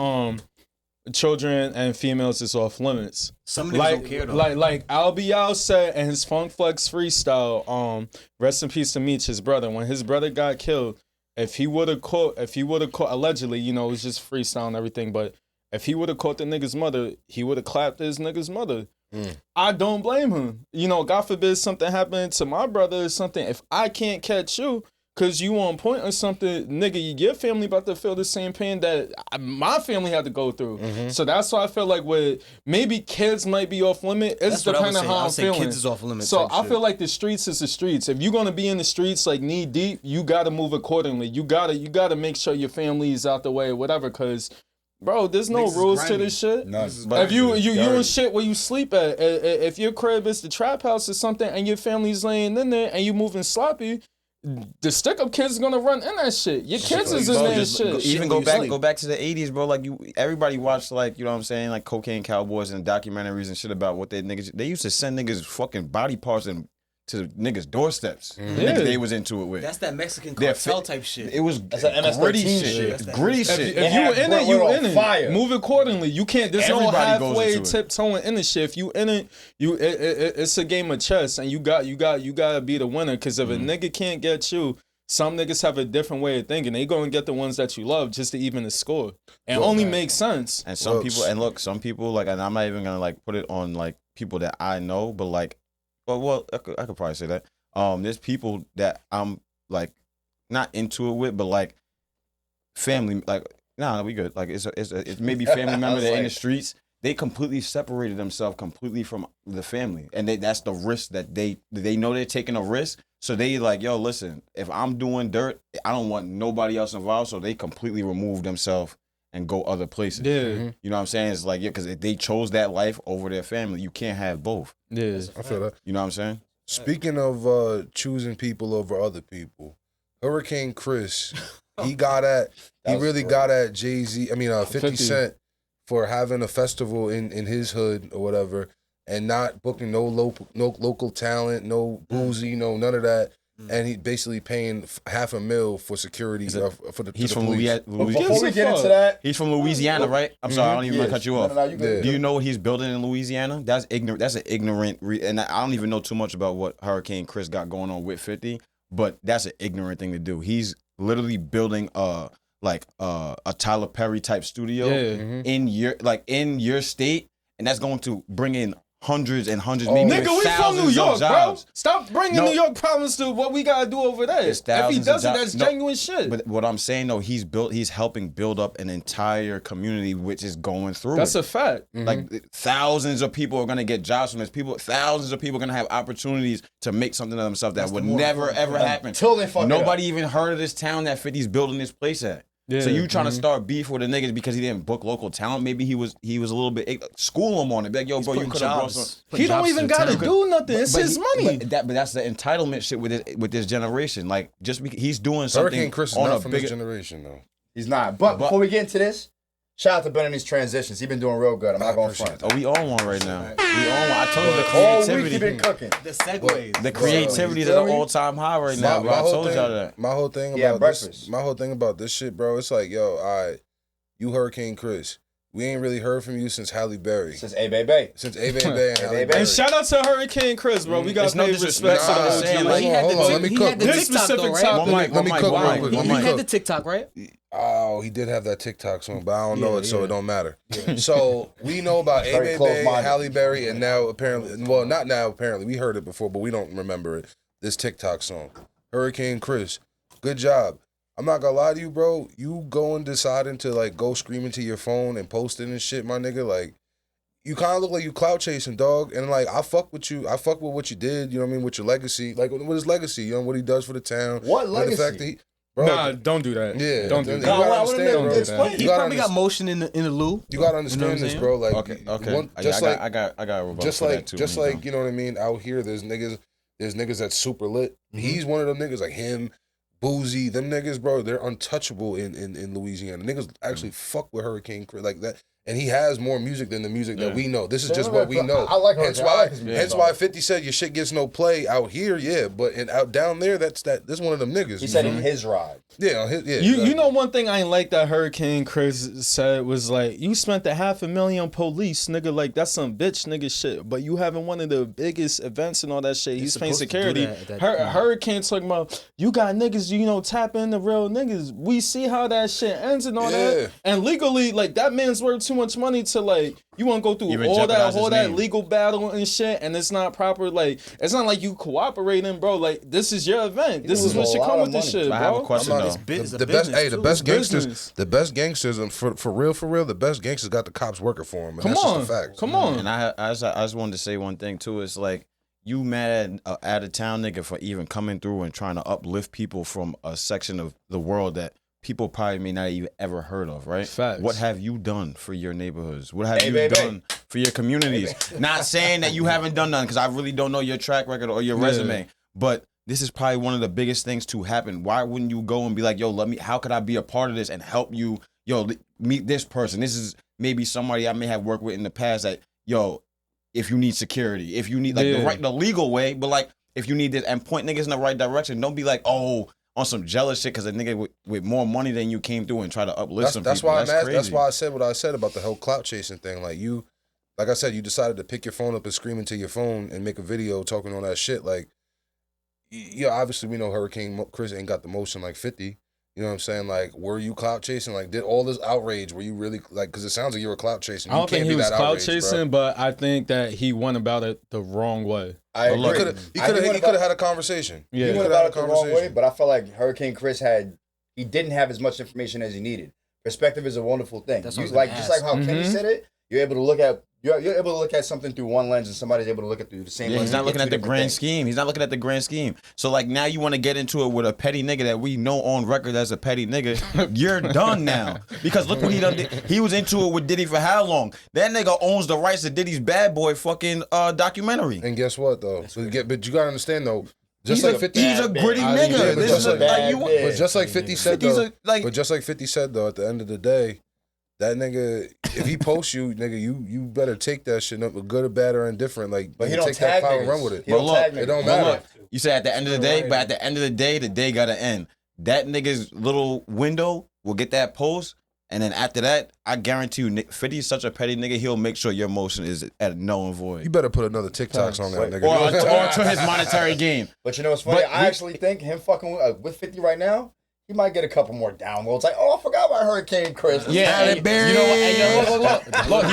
children and females is off limits. Some niggas don't care though. Like Albial said in his Funk Flex freestyle, rest in peace to Meech, his brother. When his brother got killed, if he would have caught allegedly, you know, it was just freestyle and everything, but if he would have caught the nigga's mother, he would have clapped his nigga's mother. I don't blame him. You know, God forbid something happened to my brother or something. If I can't catch you, cause you on point or something, nigga, your family about to feel the same pain that my family had to go through. So that's why I feel like with maybe kids might be off limit. It's depending on how I'm feeling. Kids is off limit. So I feel like the streets is the streets. If you're gonna be in the streets like knee deep, you gotta move accordingly. You gotta make sure your family is out the way, or whatever. Cause bro, there's no rules to this shit. If you in shit where you sleep at, if your crib is the trap house or something, and your family's laying in there and you moving sloppy. The stick-up kids is gonna run in that shit. Your kids is in there and shit. Even go back to the 80s, bro. Like everybody watched like, you know what I'm saying, like Cocaine Cowboys and documentaries and shit about what they used to send niggas fucking body parts and to niggas' doorsteps. Niggas they was into it with. That's that Mexican cartel type shit. It was gritty shit. Gritty shit. If you in it, you in it. Move accordingly. You can't. There's no halfway tiptoeing in the shit. If you in it, it's a game of chess, and you gotta be the winner. Because if a nigga can't get you, some niggas have a different way of thinking. They go and get the ones that you love just to even the score. It only makes sense. And some people like, and I'm not even gonna like put it on like people that I know, but like. Well, I could probably say that. There's people that I'm like not into it with, but like family, like nah, we good. Like it's maybe family member that in the streets. They completely separated themselves completely from the family, and that's the risk that they know they're taking a risk. So they like, yo, listen, if I'm doing dirt, I don't want nobody else involved. So they completely remove themselves and go other places. Yeah. You know what I'm saying? It's like, yeah, because if they chose that life over their family, you can't have both. Yeah. I feel that. You know what I'm saying? Speaking of choosing people over other people, Hurricane Chris, he got at Jay-Z, 50 Cent for having a festival in his hood or whatever and not booking no local talent, no boozy, no none of that. And he basically paying $500,000 for security for the He's from police. Before we get into that, he's from Louisiana, right? I'm sorry, I don't even want to cut you off. No, you good. Do you know what he's building in Louisiana? That's ignorant. That's an ignorant, and I don't even know too much about what Hurricane Chris got going on with 50, but that's an ignorant thing to do. He's literally building like a Tyler Perry type studio Yeah. in your state, and that's going to bring in hundreds and hundreds, Nigga, maybe we from New thousands York, of bro. jobs. Stop bringing New York problems to what we gotta do over there. It's If he thousands does of it, that's jobs. No, genuine shit. But what I'm saying though, he's helping build up an entire community which is going through. That's it. a fact. Like thousands of people are gonna get jobs from this. Thousands of people are gonna have opportunities to make something of themselves that would never ever happen. Until they fuck Nobody even heard of this town that 50's building this place at. Yeah. So you trying to start beef with the niggas because he didn't book local talent? Maybe he was a little bit school him on it. Be like, yo, bro, you could have brought some. He don't even gotta do nothing. It's his money. But that's the entitlement shit with this generation. Like just because he's doing something Hurricane Chris is on not a from bigger this generation though. He's not. But before we get into this, shout out to Ben and these transitions. He's been doing real good. I'm not going front. Oh, we on one right now. We on one. I told you the All week creativity. he been cooking. The segues. The creativity is at an all-time high right now, bro. I told y'all that. My whole thing Yeah, about breakfast. this, my whole thing about this shit, bro. It's like, yo, all right, you Hurricane Chris. We ain't really heard from you since Halle Berry. Since A-Bay. Since A-Bay and Halle Baby. Berry. And shout out to Hurricane Chris, bro. We got It's no pay disrespect respect to to the what I'm OG. saying, Like, like, He had hold on, let me cook. had the This TikTok, specific though, topic. right? Let me cook real quick. Let He me had cook. the TikTok, right? Oh, he did have that TikTok song, but I don't know Yeah, it, so yeah. it don't matter. So we know about Very A-Bay, close-minded. Halle Berry, and now apparently, well, not now apparently, we heard it before, but we don't remember it. This TikTok song, Hurricane Chris. Good job. I'm not gonna lie to you, bro. You going deciding to like go screaming to your phone and posting and shit, my nigga. Like, you kind of look like you clout chasing, dog. And like, I fuck with you. I fuck with what you did. You know what I mean? With your legacy, like with his legacy. You know what he does for the town. What Like, the fact legacy? that he, bro, Nah, don't do that. Yeah, Don't do you that. gotta No, I understand, wouldn't bro. explain. You He gotta probably got motion in the loo. You gotta understand You know what I'm this, saying? bro. Like, Okay. I I got a rebuttal just for like, that too. just when you like, you know what I mean. Out here, there's niggas that's super lit. Mm-hmm. He's one of them niggas, like him, Boozy. Them niggas, bro, they're untouchable in Louisiana. Niggas actually fuck with Hurricane Chris like that, and he has more music than the music that we know. This is just what we know. I like hence Hurricane. I why, like his music, hence though. why 50 said your shit gets no play out here, yeah, but out down there, this one of them niggas. He said in his ride. yeah, on his, yeah. You exactly. know one thing I ain't like that Hurricane Chris said was like, you spent the $500,000 on police, nigga. Like, that's some bitch nigga shit. But you having one of the biggest events and all that shit. He's paying supposed to do security. that at that point. Hurricane talking about, you got niggas, tap into real niggas. We see how that shit ends and all Yeah. that. And legally, like, that man's worth too much money to like, you want to go through Even all jeopardize his that name. legal battle and shit, and it's not proper. Like, it's not like you cooperating, bro. Like, this is your event. This is what lose a should lot come of with this money. shit, I have a bro. question I'm though. not- It's a the best, business, hey, the too. best It's gangsters, business. the best gangsters, and for real, the best gangsters got the cops working for them. And Come that's on, just a fact. come on. And I just wanted to say one thing too. It's like you mad at out of town nigga for even coming through and trying to uplift people from a section of the world that people probably may not even ever heard of, right? Facts. What have you done for your neighborhoods? What have Hey, you baby. done for your communities? Not saying that you haven't done none, because I really don't know your track record or your resume, but this is probably one of the biggest things to happen. Why wouldn't you go and be like, yo, how could I be a part of this and help you, meet this person? This is maybe somebody I may have worked with in the past that, if you need security, if you need the legal way, but like if you need this and point niggas in the right direction, don't be like, oh, on some jealous shit because a nigga with more money than you came through and try to uplift some That's people. why That's crazy. that's why I said what I said about the whole clout chasing thing. Like like I said, you decided to pick your phone up and scream into your phone and make a video talking all that shit. Like, obviously we know Hurricane Chris ain't got the motion like 50. You know what I'm saying? Like, were you clout chasing? Like, did all this outrage? Were you really like? Because it sounds like you were clout chasing. I don't think he was clout outraged, chasing, but I think that he went about it the wrong way. I Bro. agree. He could have had a conversation. Yeah. He He went could have about had a it the wrong way, conversation. but I felt like Hurricane Chris he didn't have as much information as he needed. Perspective is a wonderful thing. That's what I was Like gonna just like ask. how Kenny said it, you're able to look at something through one lens, and somebody's able to look at through the same Yeah, lens. he's not and looking get at the two different grand things. scheme. He's not looking at the grand scheme. So like now you want to get into it with a petty nigga that we know on record as a petty nigga. You're done now. Because look what he done did. He was into it with Diddy for how long? That nigga owns the rights to Diddy's Bad Boy fucking documentary. And guess what though? But you gotta understand though. Just He's like a 50, he's a gritty nigga. yeah, but This just is a, like- like you. bad but just like 50 said 50's though, a, like but just like 50 said though, at the end of the day, that nigga, if he posts you, nigga, you better take that shit, good or bad or indifferent. Like, But he nigga, don't take that tag power niggas. and run with it. He don't But look, tag niggas. it don't But matter. look, you say at the end of the day, but at the end of the day gotta end. That nigga's little window will get that post, and then after that, I guarantee you, 50 is such a petty nigga, he'll make sure your motion is at null and You void. better put another TikTok song out, nigga. Or to his monetary gain. But you know what's funny? But I actually think him fucking with 50 right now, he might get a couple more downloads. Like, oh, I forgot about Hurricane Chris. Yeah, and, you know what? And look,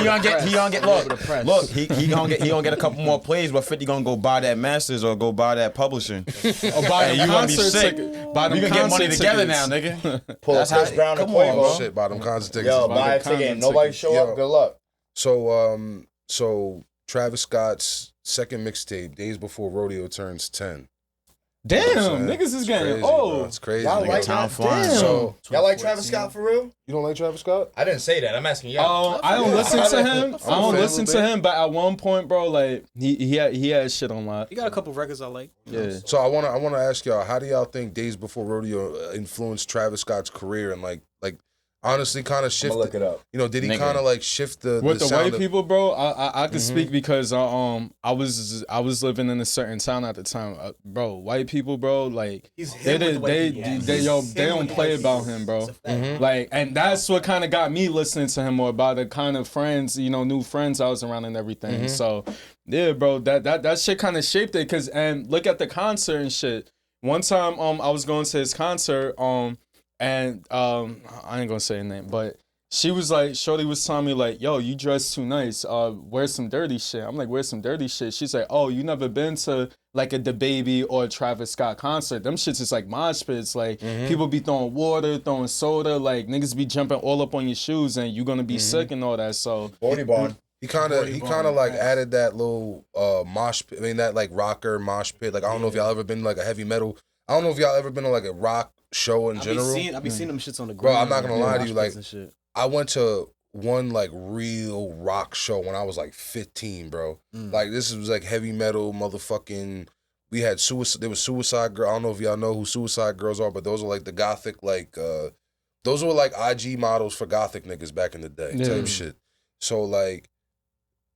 he gonna get a couple more plays, but 50 gonna go buy that masters or go buy that publishing. Or buy you gonna be sick. We gonna get money together now, nigga. Pull up Chris Brown and Quavo. Shit, buy them concert tickets. Yo, buy a ticket and nobody show up. Good luck. So Travis Scott's second mixtape, Days Before Rodeo, turns 10. Damn, niggas is getting old. It's crazy. Y'all like time that? flying. Damn. So Y'all like Travis Scott for real? you don't like Travis Scott? I didn't say that. I'm asking y'all. I don't listen to him. I don't fan listen of to it. him. But at one point, bro, like he had shit on lock. You got a couple records I like. Yeah. So I wanna ask y'all, how do y'all think Days Before Rodeo influenced Travis Scott's career and like honestly kind of I'm shift? gonna look it up. You know, did he Nigga. kind of like shift the With the sound white of, people, bro, I could speak because I was living in a certain town at the time, bro. White people, bro, like they don't play about him, bro. Like, and that's what kind of got me listening to him more about the kind of friends, new friends I was around and everything. So yeah, bro, that shit kind of shaped it. And look at the concert and shit. One time, I was going to his concert, and I ain't gonna say her name, but she was like, Shorty was telling me like, yo, you dress too nice. Wear some dirty shit. I'm like, wear some dirty shit. She's like, oh, you never been to like a DaBaby or a Travis Scott concert? Them shits is like mosh pits. Like people be throwing water, throwing soda. Like niggas be jumping all up on your shoes, and you gonna be sick and all that. So 40 Barn. He kind of like added that little mosh pit. I mean that like rocker mosh pit. Like I don't know if y'all ever been to, like a heavy metal. I don't know if y'all ever been to like a rock show in general. I be seeing them shits on the Bro, ground. I'm not gonna lie to you. Like shit. I went to one like real rock show when I was like 15, bro. Like this was like heavy metal, motherfucking. We had suicide. There was Suicide Girl. I don't know if y'all know who Suicide Girls are, but those are like the gothic like. Those were like IG models for gothic niggas back in the day type shit. So like,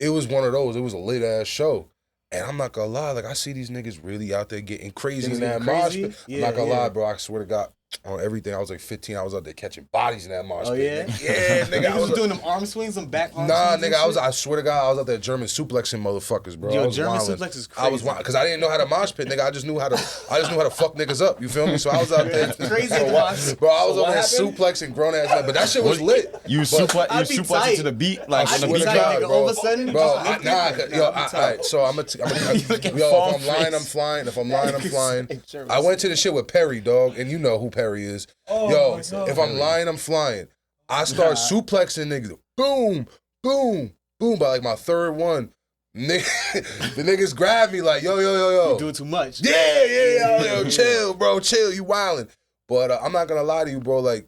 it was one of those. It was a lit ass show. And I'm not gonna lie, like I see these niggas really out there getting crazy in that mosh pit. I'm not gonna lie, bro. I swear to God, on everything, I was like 15. I was out there catching bodies in that mosh pit. Yeah? Nigga. Yeah, nigga. I was doing them arm swings, them back arm Nah, swings. nigga. I swear to God, I was out there German suplexing motherfuckers, bro. Yo, I was German wildin'. suplex is crazy. I was because I didn't know how to mosh pit, nigga. I just knew how to fuck niggas up. You feel me? So I was out there crazy at the mosh. Bro, I was So over there what happened? suplexing grown ass men, but that shit was lit. You suplex it to the beat, like I when the swear beat to drop. God, nigga, bro. all of a sudden, Bro, just alright. So I'm gonna yo, if I'm lying, I'm flying. If I'm lying, I'm flying. I went to the shit with Perry, dog, and you know who Perry is. Yo, if I'm lying, I'm flying. I start suplexing niggas. Boom, boom, boom. By like my third one, the niggas grab me like, yo. You doing too much. Yeah, chill, bro, chill. You wildin'. But I'm not gonna lie to you, bro. Like,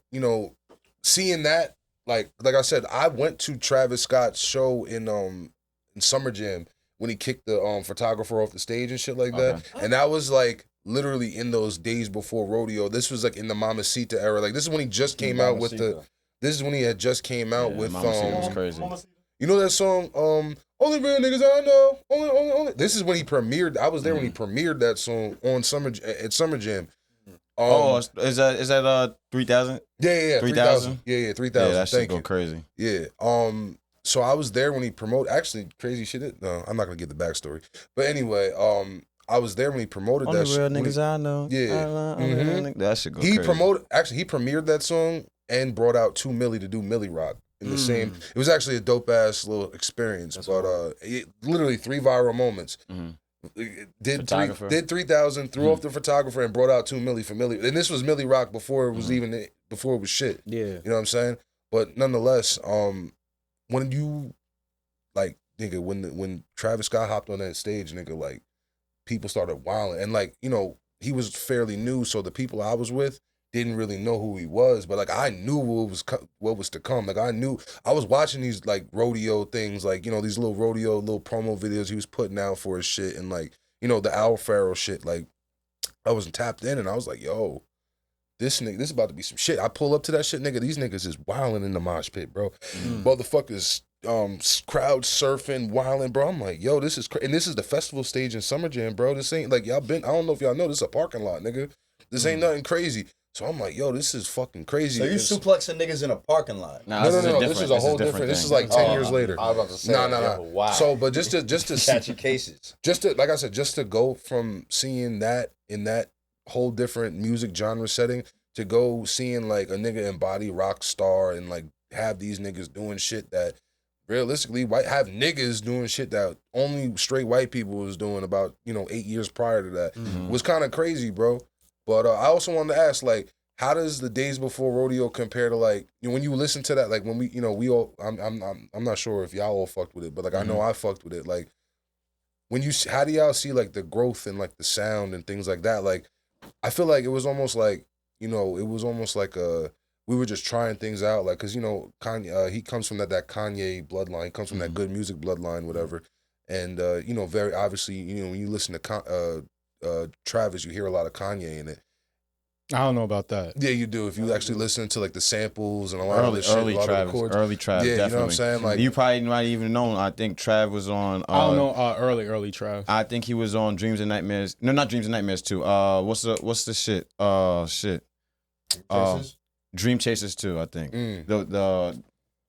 seeing that, like I said, I went to Travis Scott's show in Summer Jam when he kicked the photographer off the stage and shit like that. And that was like literally in those Days Before Rodeo. This was like in the Mamacita era. Like this is when he just came out with the. This is when he had just came out with was crazy. You know that song, Only Real Niggas I Know. Only. This is when he premiered. I was there when he premiered that song on at Summer Jam. Is that 3,000? Yeah, 3,000. Yeah, 3,000. Yeah, that shit Thank go you. crazy. Yeah. So I was there when he promoted. Actually, crazy shit. No, I'm not gonna give the backstory. But anyway, I was there when he promoted Only that shit. real niggas I know. Yeah. That shit go He crazy. he premiered that song and brought out 2 Milli to do Milli Rock in the same. It was actually a dope ass little experience. But literally 3 viral moments. Did 3,000, threw off the photographer and brought out 2 Milli for Milli. And this was Milli Rock before it was even before it was shit. Yeah. You know what I'm saying? But nonetheless, when you like nigga, when Travis Scott hopped on that stage, nigga, like people started wilding. And like, he was fairly new, so the people I was with didn't really know who he was, but like I knew what was to come. Like I was watching these like rodeo things, like these little rodeo, little promo videos he was putting out for his shit, and like the Al Farrell shit. Like I was tapped in, and I was like, yo, this nigga, this is about to be some shit. I pull up to that shit, nigga. These niggas is wilding in the mosh pit, bro. Motherfuckers, crowd surfing, wilding, bro. I'm like, yo, this is and this is the festival stage in Summer Jam, bro. This ain't like y'all been. I don't know if y'all know, this is a parking lot, nigga. This ain't nothing crazy. So I'm like, yo, this is fucking crazy. So you suplexing niggas in a parking lot? No. This is a whole different. This is like 10 years later. I was about to say. No. Wow. So, but just to catching cases. Just to, like I said, just to go from seeing that in that whole different music genre setting to go seeing like a nigga embody rock star and like have these niggas doing shit that realistically have niggas doing shit that only straight white people was doing about 8 years prior to that was kind of crazy, bro. But I also wanted to ask, like, how does the Days Before Rodeo compare to like when you listen to that, like when we all I'm not sure if y'all all fucked with it, but like I know I fucked with it. Like when how do y'all see like the growth and like the sound and things like that? Like I feel like it was almost like it was almost like we were just trying things out, like because Kanye he comes from that Kanye bloodline, he comes from that good music bloodline, whatever, and very obviously when you listen to Travis, you hear a lot of Kanye in it. I don't know about that. Yeah, you do. If you actually listen to like the samples and a lot of the shit, early Travis, yeah, definitely. You know what I'm saying? Like you probably might even know. I think Trav was on. I don't know. Early Trav. I think he was on Dreams and Nightmares. No, not Dreams and Nightmares 2. What's the shit? Shit. Dream Chasers 2. I think the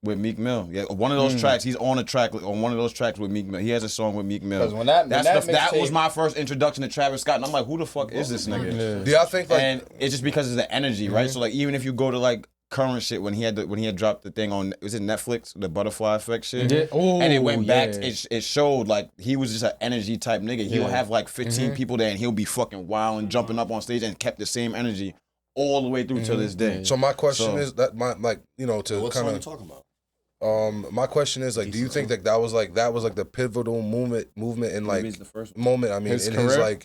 with Meek Mill. Yeah, one of those tracks. He's on a track on one of those tracks with Meek Mill. He has a song with Meek Mill. Because when that was my first introduction to Travis Scott, and I'm like, who the fuck is this nigga? Yeah, I think like, and it's just because of the energy, right? So like, even if you go to like current shit, when he had dropped the thing on, was it Netflix, the Butterfly Effect shit? Yeah. Ooh, and it went back. It showed like he was just an energy type nigga. He'll have like 15 people there, and he'll be fucking wild and jumping up on stage, and kept the same energy all the way through to this day. So my question is that to what kind song you of talking about? my question is like, do you think that was like the pivotal movement in like the first moment? I mean, his in career?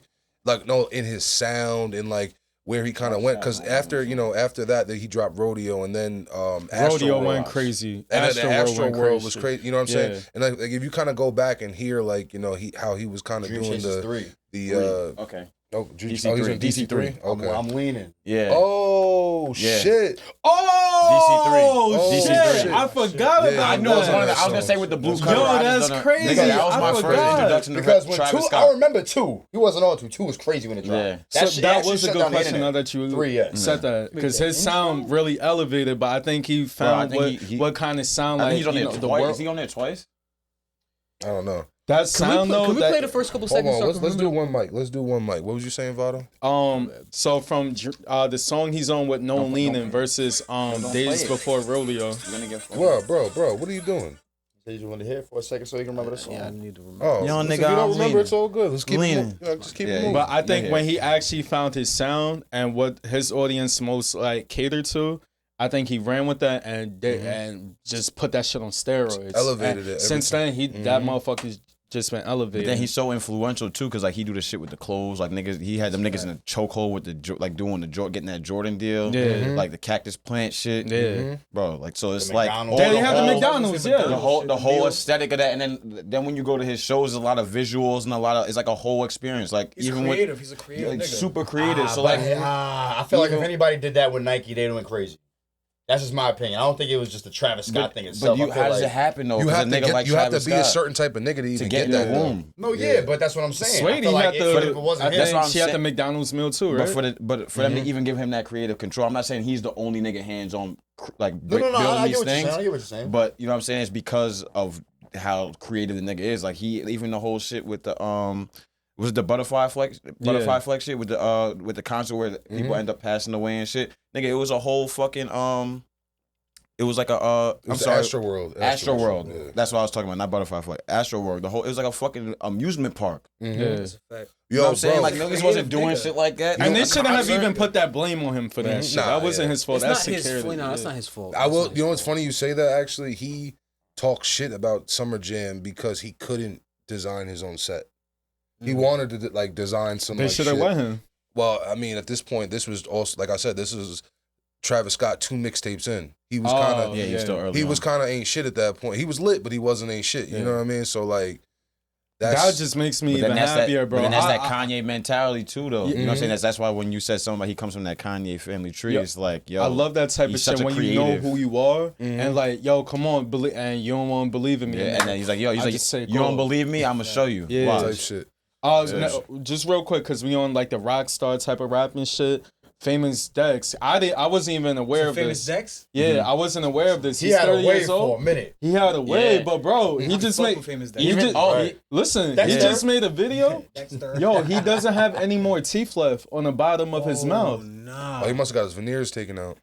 his in his sound and like where he kind of went, because after that he dropped Rodeo and then Rodeo went crazy, and then the Astro World was crazy. crazy. You know what I'm saying? And like if you kind of go back and hear like how he was kind of Dream doing Chasers okay. he's in DC3. Okay. I'm leaning. Yeah. Oh Yeah. shit! Oh DC3. shit! DC3. I forgot Yeah, about I know it's that. one of the, I was gonna say with the blue color. Yo, I just that's done a- crazy. Nigga, that was I my first forgot. introduction to Because when Travis 2, Scott. I remember 2. He wasn't on 2. 2 was crazy when it dropped. Yeah. So shit that actually was a shut good down the question now internet. that you 3, yeah. said that, because his sound really elevated, but I think he found what kind of sound I like think he's on there the twice. world. Is he on there twice? I don't know. That sound though. Can we that, play the first couple Hold seconds? on, so I let's can do remember? one mic. What was you saying, Vado? So from the song he's on with No Leaning versus Days Before Rodeo. You're gonna get Bro, what are you doing? So you just want to hear it for a second so you can remember the song. Yeah, I need to remember. Oh, Yo, listen, nigga, if you don't I'm remember, leaning. it's all good. Let's keep Leaning. it just keep Yeah, it moving. But I think Yeah. when he actually found his sound and what his audience most like catered to, I think he ran with that and and just put that shit on steroids. Elevated And it every Since then, that motherfucker's just been elevated. But then he's so influential too, cause like he do the shit with the clothes, like niggas. He had them niggas in a chokehold with doing getting that Jordan deal, like the cactus plant shit, bro. Like so, it's like McDonald's. They had the McDonald's, yeah. the whole aesthetic of that, and then when you go to his shows, a lot of visuals and a lot of it's like a whole experience. Like He's even creative. with He's a creative like nigga. super creative. So But, like I feel like if anybody did that with Nike, they'd went crazy. That's just my opinion. I don't think it was just the Travis Scott thing itself. but I feel how does like- it happen though? You 'Cause have a to nigga like you have to Travis be a Scott certain type of nigga to even to get in that the though. room. No, yeah, but that's what I'm saying. I Sweetie feel like had if it the. wasn't I him, That's what think I'm she had the saying. McDonald's meal too, right? But for them to even give him that creative control, I'm not saying he's the only nigga hands on like no, building I these get what you're things. saying. I get what you're saying. But you know what I'm saying? It's because of how creative the nigga is. Like he even the whole shit with the was it the butterfly flex shit with the concert where people end up passing away and shit. Nigga, it was a whole fucking it was like a It was Astro World. Astro World. Yeah. That's what I was talking about, not Butterfly Flight. Astro World. It was like a fucking amusement park. Yeah. That's a fact. You know what I'm saying? bro, Like niggas wasn't doing shit like that. And No, they a shouldn't have concert. even put that blame on him for that shit. Nah, That wasn't his fault. It's That's not his security. fault. No, that's Yeah. not his fault. I will. You know what's funny? You say that actually. He talks shit about Summer Jam because he couldn't design his own set. He wanted to like design some. They like, should have shit. let him. Well, I mean, at this point, this was also like I said. This was Travis Scott 2 mixtapes in. He was kind of Yeah, he's still early. he was on. kind of ain't shit at that point. He was lit, but he wasn't ain't shit. You know what I mean? So like, That that's just makes me But then even that's happier, that, bro. But then that's I- that Kanye mentality too, though. You know what I'm saying? That's why when you said somebody he comes from that Kanye family tree, Yo, it's like, yo, I love that type of he's shit such a when you know creative. who you are and like, yo, come on, believe, and you don't want to believe in me. Yeah, and then he's like, yo, I just say, you don't cool. believe me? I'm gonna show you. Yeah. Watch. type shit. Just real quick, because we on like the rock star type of rap and shit. Famous Dex. I wasn't even aware of Famous this. Dex? Yeah, I wasn't aware of this. He He's had a 30 wave years old. for a minute. He had a wave, Yeah. but bro, he just made. Famous Dex. He just, right. listen, he Dexter? just made a video. Dexter. Yo, he doesn't have any more teeth left on the bottom of his mouth. Nah. Oh, he must have got his veneers taken out.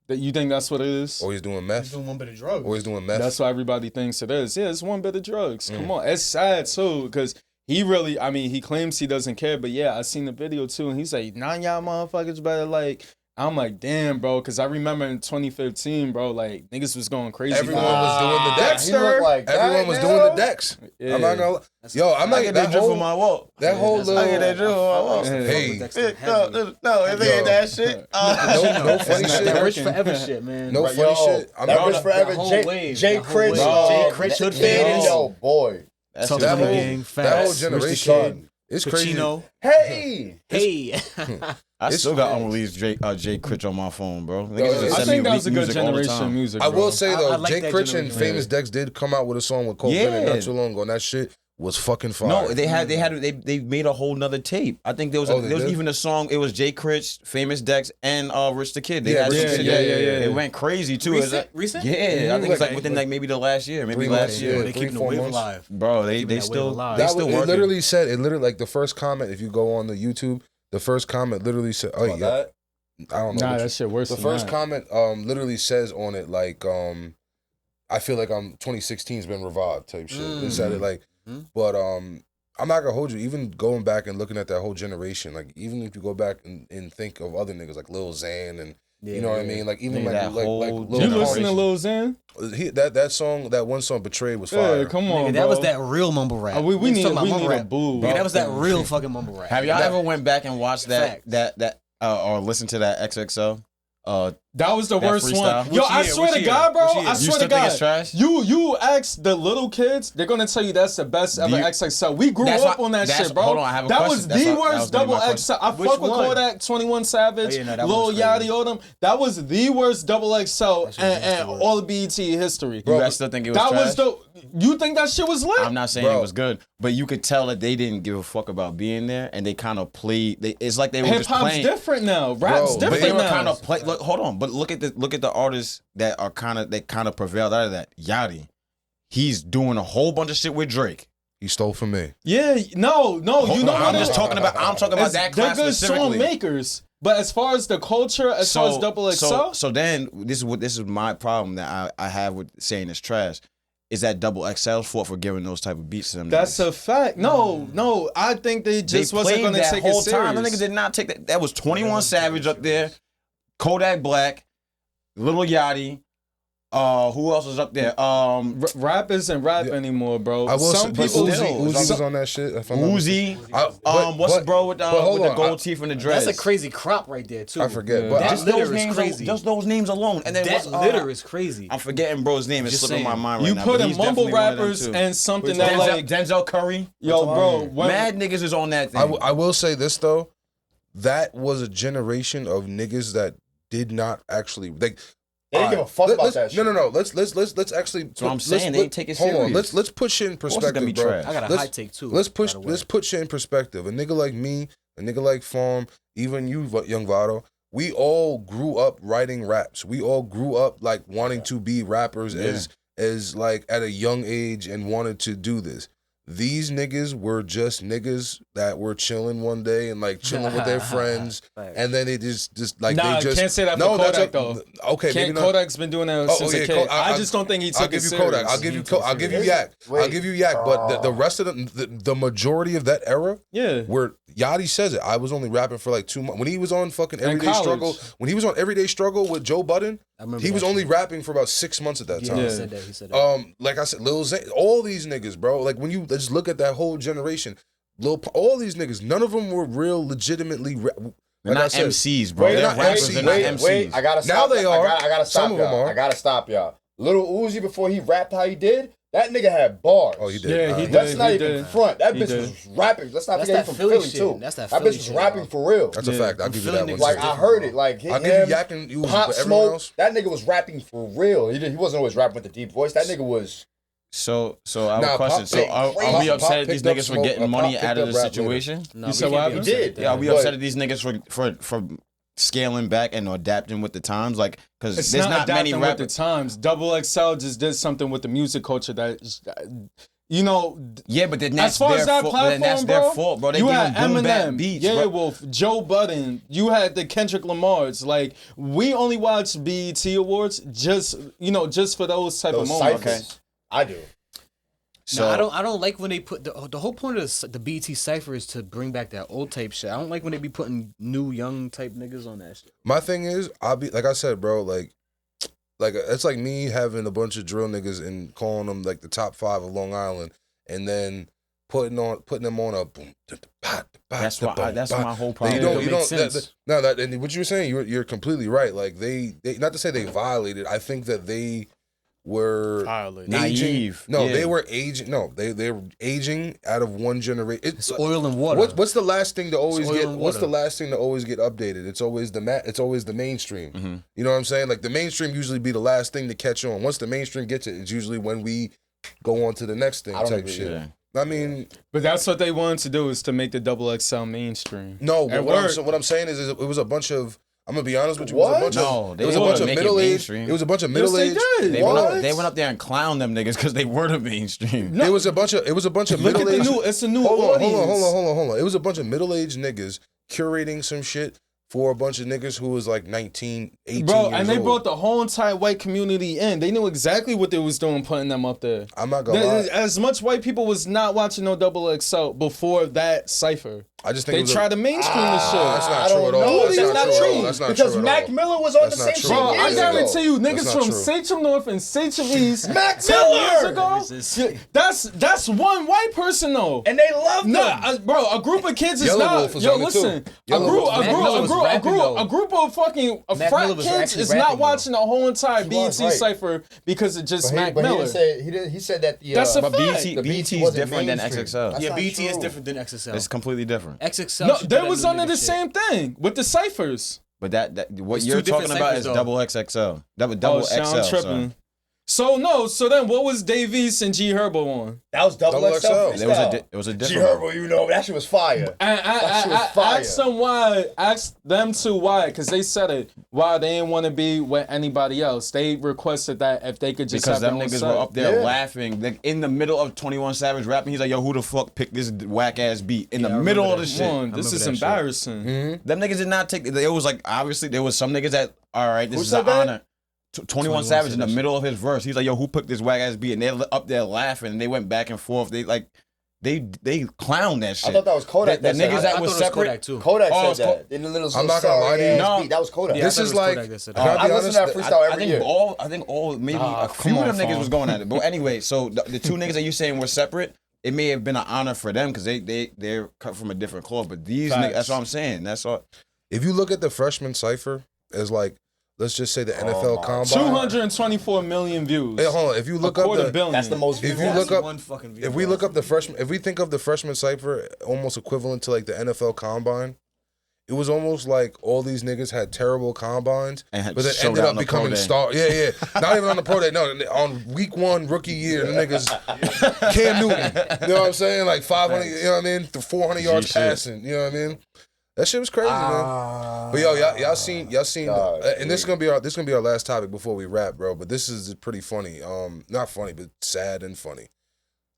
That you think that's what it is? Or he's doing He's meth. doing one bit of drugs. Or he's doing meth. That's what everybody thinks it is. Yeah, it's one bit of drugs. Come on. It's sad too, because he really, I mean, he claims he doesn't care, but yeah, I seen the video too, and he's like, nah, y'all motherfuckers better like, I'm like, damn, bro, because I remember in 2015, bro, like, niggas was going crazy. Everyone was doing the Dex. He looked like that Everyone was now? doing the Dex. Yeah. I'm not gonna lie. Yo, I'm I not get that that drip whole, for my walk. that whole little. I get that drip for my walk. Hey, No, it ain't that shit. no funny It's not shit. that Rich working. forever shit, man. No Right, funny yo, shit. I'm that not. Rich Forever, whole Jay wave, Jay that whole Critch, wave. Jay Critch, Hood Fade, yo, boy. That's Talk just That to the whole, gang, that whole facts. generation. Son. It's crazy. Pacino. Hey, Hey. I still got unreleased Jay Critch on my phone, bro. Yo, Niggas just I I send me think that was a good music all the generation time. music, I bro. will say though, I like Jake that Critch and generation. Famous Dex did come out with a song with Cole Bennett Yeah. not too long ago, and that shit was fucking fire. No, they made a whole nother tape. I think there was Oh, they did? even a song. It was Jay Critch, Famous Dex, and Rich the Kid. They Yeah, had Rich some the shit Kid, that- yeah. It went crazy too. It was like- Recent? Yeah, I think it's like Okay. within like maybe the last year, maybe 3 last months, year. yeah. They keeping the 3-4 wave months. alive. Bro, they Keeping that still wave alive. they That still was, it working. literally said, it literally, like the first comment, if you go on the YouTube, the first comment literally said, oh yeah, that? I don't know. Nah, which- that shit worse the than first that. comment literally says on it like I feel like 2016's been revived type shit. It said it like, but I'm not gonna hold you. Even going back and looking at that whole generation, like even if you go back and think of other niggas like Lil Xan and you know what I mean, like even Nigga, that like whole Lil You Pump. listen to Lil Xan? That song, that one song, Betrayed, was fire. Yeah, come on, Nigga, bro. that was that real mumble rap. We Niggas need talking about we mumble need a rap. boo. Nigga, that was that real fucking mumble rap. Have y'all ever went back and watched that Facts. or listened to that XXL? That was the That worst freestyle? one. Yo, Which I year? swear Which to year? God, bro. Which year? I You swear still to think God. it's trash? You ask the little kids, they're gonna tell you that's the best ever you- XXL. We grew That's up what- on that that's- shit, bro. hold on, I have a that question. was That's the what- that worst was gonna be double my XL. I Which fuck with one? Kodak, 21 Savage, Oh, yeah, no, that Lil one was Yachty, crazy. all them. That was the worst double XL shit was and nasty work. all of BET history. You guys still think it was that trash? was the. You think that shit was lit? I'm not saying Bro. it was good, but you could tell that they didn't give a fuck about being there, and they kind of played. It's like they were Hip just hop's playing. different now. Rap's Bro, But they different were now. kind of play. Look, hold on. But look at the artists that are kind of prevailed out of that. Yachty, he's doing a whole bunch of shit with Drake. He stole from me. Yeah, no, you know I'm what? just talking about. I'm talking about that They're class good song specifically. makers, but as far as the culture, as far as double XL, So then this is my problem that I have with saying it's trash. Is that double XL's fault for giving those type of beats to them? that's niggas. a fact. No, I think they just they wasn't played going to that take whole it time. The serious. niggas did not take that. That was 21 Savage up there, Kodak Black, Lil Yachty. Who else was up there? Rap isn't rap anymore, bro. I will say, Some but people, Uzi was some- on that shit. If I'm not mistaken. Uzi. What's the bro with hold the on, gold teeth and the dreads? That's a crazy crop right there, too. I forget, Yeah. but That Just litter those is names, crazy. just those names alone, and then That what's, litter is crazy. I'm forgetting bro's name. It's Just slipping my saying. mind right you now. put but in he's mumble definitely one of them, rappers too. and something that Denzel, like, Denzel Curry. yo, bro, when, Mad niggas is on that thing. I will say this though, that was a generation of niggas that did not actually like. They didn't give a fuck about that shit. No. Let's actually. That's what I'm saying. They ain't take it Hold on. serious. Let's put shit in course it's gonna perspective, be bro. trash. I got a Let's- high take, too. Let's by the way. put shit in perspective. A nigga like me, a nigga like Farm, even you, Young Vado. We all grew up writing raps. We all grew up like wanting to be rappers as like at a young age and wanted to do this. These niggas were just niggas that were chilling one day and like chilling with their friends, and then they just like nah, they just can't say that for no, Kodak that's though. okay. Maybe not. Kodak's been doing that since a kid. I just don't think he took I'll give it you serious. Kodak. I'll give you Yak. I'll give you Yak. But the rest of the majority of that era, Yeah. where Yachty says it, I was only rapping for like 2 months. When he was on fucking Everyday college. Struggle, when he was on Everyday Struggle with Joe Budden, I remember he was that only shit. rapping for about 6 months at that Yeah, time. he said that. He said that. Like I said, Lil Xan, all these niggas, bro. Like when you just look at that whole generation, all these niggas, none of them were real, legitimately. They're not MCs, bro. Wait, They're not rappers. MCs. They're not MCs. Wait, I gotta Now stop. they are. I gotta stop Some of them y'all. are. I gotta stop y'all. Little Uzi, before he rapped how he did, that nigga had bars. Oh, he did. Yeah, he Let's did. not he even did. front. That He bitch did. was rapping. Let's not That's forget that he's from Philly Philly shit. too. That's that bitch Philly was shit, rapping bro. for real. That's a Yeah. fact. I'll give you Philly that one. niggas Like too. I heard it. Like I'll give you him, Yak and Uzi, Pop but everyone Smoke. else. That nigga was rapping for real. He wasn't always rapping with the deep voice. That nigga was So I have Nah, a question. Pop- So hey, are Pop- we upset Pop at these picked up niggas for smoke- getting Pop money picked out of up the rap later. situation? No, You we said can't what be happened? upset at that. Yeah, are we But- upset at these niggas for scaling back and adapting with the times? Like, because It's there's not not many adapting with the rappers. times. Double XL just did something with the music culture that, you know. Yeah, but then that's As far their as that fault. platform, Then that's bro, their fault, bro. They you give had them boom bap Eminem, beats, yeah, bro. Wolf, Joe Budden. You had the Kendrick Lamar's. Like, we only watch BET Awards just for those type of Those moments. ciphers. I do. So No, I don't like when they put the whole point of the BT cipher is to bring back that old type shit. I don't like when they be putting new young type niggas on that shit. My thing is, I'll be like I said, bro. Like it's like me having a bunch of drill niggas and calling them like the top 5 of Long Island, and then putting them on a boom. that's why that's my whole You problem. don't, It you makes don't. sense. And what you were saying, you're completely right. Like they not to say they violated. I think that they were Violated. aging. Naive. No, Yeah. they were aging. No, they were aging out of one generation. It's oil and water. What's the last thing to always oil get? and What's water. the last thing to always get updated? It's always it's always the mainstream. Mm-hmm. You know what I'm saying? Like the mainstream usually be the last thing to catch on. Once the mainstream gets it, it's usually when we go on to the next thing I don't type agree, shit. yeah. I mean, But that's what they wanted to do, is to make the Double XL mainstream. no. But At what work. I'm saying is it was a bunch of. I'm gonna be honest with you. What? It was a bunch No, of. they It was a didn't bunch of make it middle aged. mainstream. It was a bunch of Yes, middle they aged. did. They went up there and clowned them niggas because they were the mainstream. It was a bunch of. It was a bunch of Look at middle the aged. new. It's a new Hold on. audience. It was a bunch of middle aged niggas curating some shit for a bunch of niggas who was like 19, 18 Bro, years and they old. brought the whole entire white community in. They knew exactly what they was doing, putting them up there. I'm not gonna lie. As much white people was not watching no Double XL before that cipher. I just think They it was tried to mainstream the shit. That's not I true don't at all. know. That's That's not not true at all. true. That's not Because true at Mac all. Miller was on That's the not same true. shit Bro, I years ago. guarantee you, That's niggas not from true. Sachem North and Sachem East Mac 10 years Miller! ago. That's one white person though. And they loved No, them. bro, a group of kids is Yellow not. Wolf was Yo, on it, listen, too. Yellow Wolf was a group of fucking Mac frat Miller was kids actually is not rapping, though. watching the whole entire He BET was, right. cipher because of just Mac But Miller. he said that the That's a But fact. BT The BT BT is wasn't different than mainstream. XXL. That's Yeah, not BT is true. different than XXL. It's completely different. XXL. No, should they do that was new under nigga the shit. same thing with the ciphers. But that what It's you're two different talking about ciphers, is though. double XXL. Double Oh, XL. shit, I'm sorry. tripping. So then what was Dave East and G Herbo on? That was double Double XL. XL. freestyle. It was a G different. Herbo, you know, that shit was fire. And That shit was fire. ask them why. Ask them to why, because they said it. Why they didn't want to be with anybody else. They requested that if they could just Because have them their own niggas set. were up there Yeah. laughing like, in the middle of 21 Savage rapping. He's like, "Yo, who the fuck picked this whack ass beat in the I middle remember of the that. shit?" Come on, this remember is that shit. embarrassing. Them niggas did not take. It was like obviously there was some niggas that all right, this Who is said an that? honor. 21 said Savage in the that shit. middle of his verse. He's like, "Yo, who picked this whack ass beat?" And they're up there laughing. And they went back and forth. They clowned that shit. I thought that was Kodak. The that said niggas it. that I was thought it was separate. Kodak too. Kodak Oh, it's said that. In the little I'm not gonna lie to you. No. beat. That was Kodak. Yeah, This I thought is it was like- Kodak that said I that. gotta be I listen to that honest, freestyle I every think year. maybe Ah, a few come of on, them niggas Fawn. was going at it. But anyway, so the two niggas that you saying were separate, it may have been an honor for them because they're cut from a different cloth. But these Facts. niggas, that's what I'm saying. That's all. If you look at the freshman cipher as like, let's just say the NFL my. combine. 224 million views. Hey, hold on. If you look a up quarter the, billion. That's the most if views. you look up, One fucking view, if we bro. look up the freshman, if we think of the freshman cipher almost equivalent to like the NFL combine, it was almost like all these niggas had terrible combines, And had but then showed ended out up on the pro becoming day. star. Yeah. Not even on the pro day. No, on week 1 rookie year, the niggas Cam Newton. You know what I'm saying? Like 500. You know what I mean? 400 yards shit. passing. You know what I mean? That shit was crazy, man. But yo, y'all seen, God, and this is gonna be our last topic before we wrap, bro. But this is pretty funny. Not funny, but sad and funny.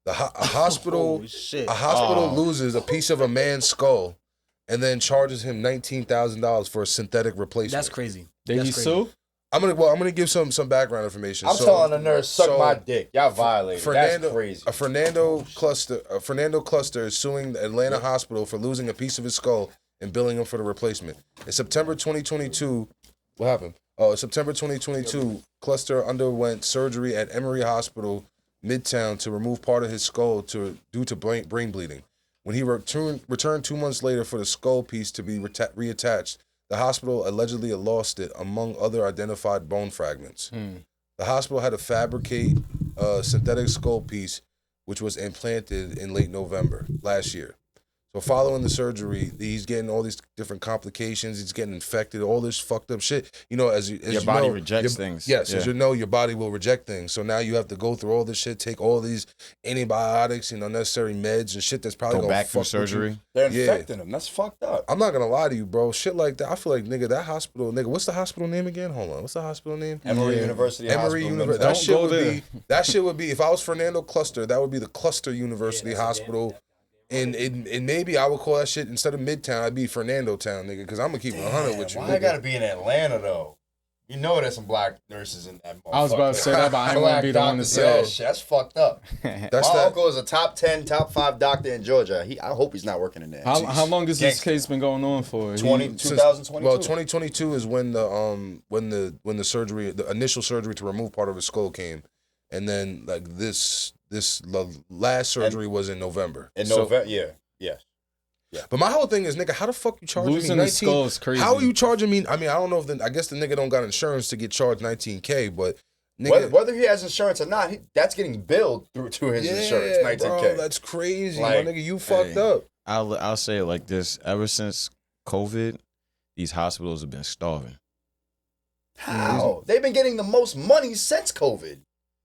A hospital, Holy shit. a hospital loses a piece of a man's skull, and then charges him $19,000 for a synthetic replacement. That's crazy. Did That's he crazy. sue? I'm gonna give some background information. I'm So- telling the nurse, suck so my dick. Y'all violated. That's crazy. A Fernando Cluster is suing the Atlanta hospital for losing a piece of his skull and billing him for the replacement. In September 2022, what happened? Oh, in September 2022, Cluster underwent surgery at Emory Hospital, Midtown, to remove part of his skull due to brain bleeding. When he returned 2 months later for the skull piece to be reattached, the hospital allegedly lost it, among other identified bone fragments. The hospital had to fabricate a synthetic skull piece, which was implanted in late November last year. So following the surgery, he's getting all these different complications. He's getting infected, all this fucked up shit. You know, as Your you body know, rejects things. Yes, Yeah. as you know, your body will reject things. So now you have to go through all this shit, take all these antibiotics and unnecessary meds and shit that's probably Go gonna back through fuck with you. surgery. They're Yeah. infecting them. That's fucked up. I'm not gonna lie to you, bro. Shit like that. I feel like, nigga, that hospital, nigga. What's the hospital name again? Hold on. What's the hospital name? Emory University Emory Hospital. University. Don't That shit go would there. be. That shit would be. If I was Fernando Cluster, that would be the Cluster University Hospital. And maybe I would call that shit, instead of Midtown, I'd be Fernando Town, nigga. Because I'm gonna keep it 100 with you. Why Nigga. I gotta be in Atlanta though? You know there's some black nurses in that motherfucker. I was about to say that, but I didn't want to be the one to Black say doctors, it. shit, that's fucked up. That's My that. uncle is a top 10, top 5 doctor in Georgia. I hope he's not working in there. How long has this Gangster. case been going on for? 2022. Well, 2022 is when the surgery, the initial surgery to remove part of his skull came, and then like this last surgery was in November. In So- November, yeah. But my whole thing is, nigga, how the fuck you charging Losing me the skull is crazy. How are you charging me? I mean, I don't know if I guess the nigga don't got insurance to get charged $19K, but nigga, Whether he has insurance or not, that's getting billed through his insurance. $19K. bro, that's crazy, Like, my nigga. You fucked up. I'll say it like this: ever since COVID, these hospitals have been starving. How? They've been getting the most money since COVID.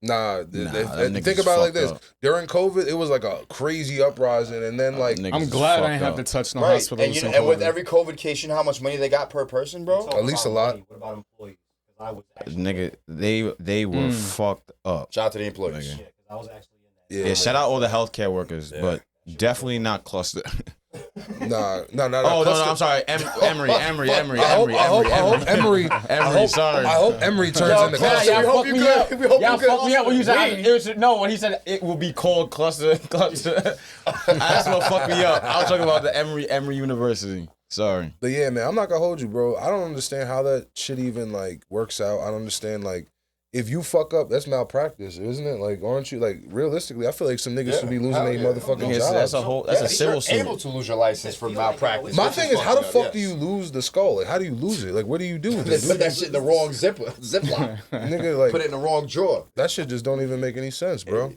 that Think nigga's about it like fucked this. up. During COVID, it was like a crazy uprising, and then like Niggas I'm is glad I fucked ain't have up. to touch no Right. hospitals. And with every COVID case, you know how much money they got per person, bro? At least a lot. What about employees? 'Cause I was actually, Nigga, they were fucked up. Shout out to the employees. Nigga. yeah, 'cause I was actually in that. Yeah, shout out all the healthcare workers, but definitely not cluster. nah. Oh no, I'm sorry, Emory. I hope Emory. Sorry. I hope Emory turns Yo, into Cluster, cluster. we hope you good. We hope Y'all you good. fucked me up when you said We- it was, no, when he said it will be called cluster. That's what fucked me up. I was talking about the Emory University. Sorry. But yeah, man, I'm not gonna hold you, bro. I don't understand how that shit even like works out. I don't understand like if you fuck up, that's malpractice, isn't it? Like, aren't you like realistically? I feel like some niggas should be losing hell their yeah. motherfucking Yeah, jobs. that's a civil you're suit. able to lose your license for malpractice. My which thing is, how the fucked fuck up, do yes. you lose the skull? Like, how do you lose it? Like, what do you do with They it? put that shit in the wrong ziplock. Nigga, like Put it in the wrong drawer. that shit just don't even make any sense, bro.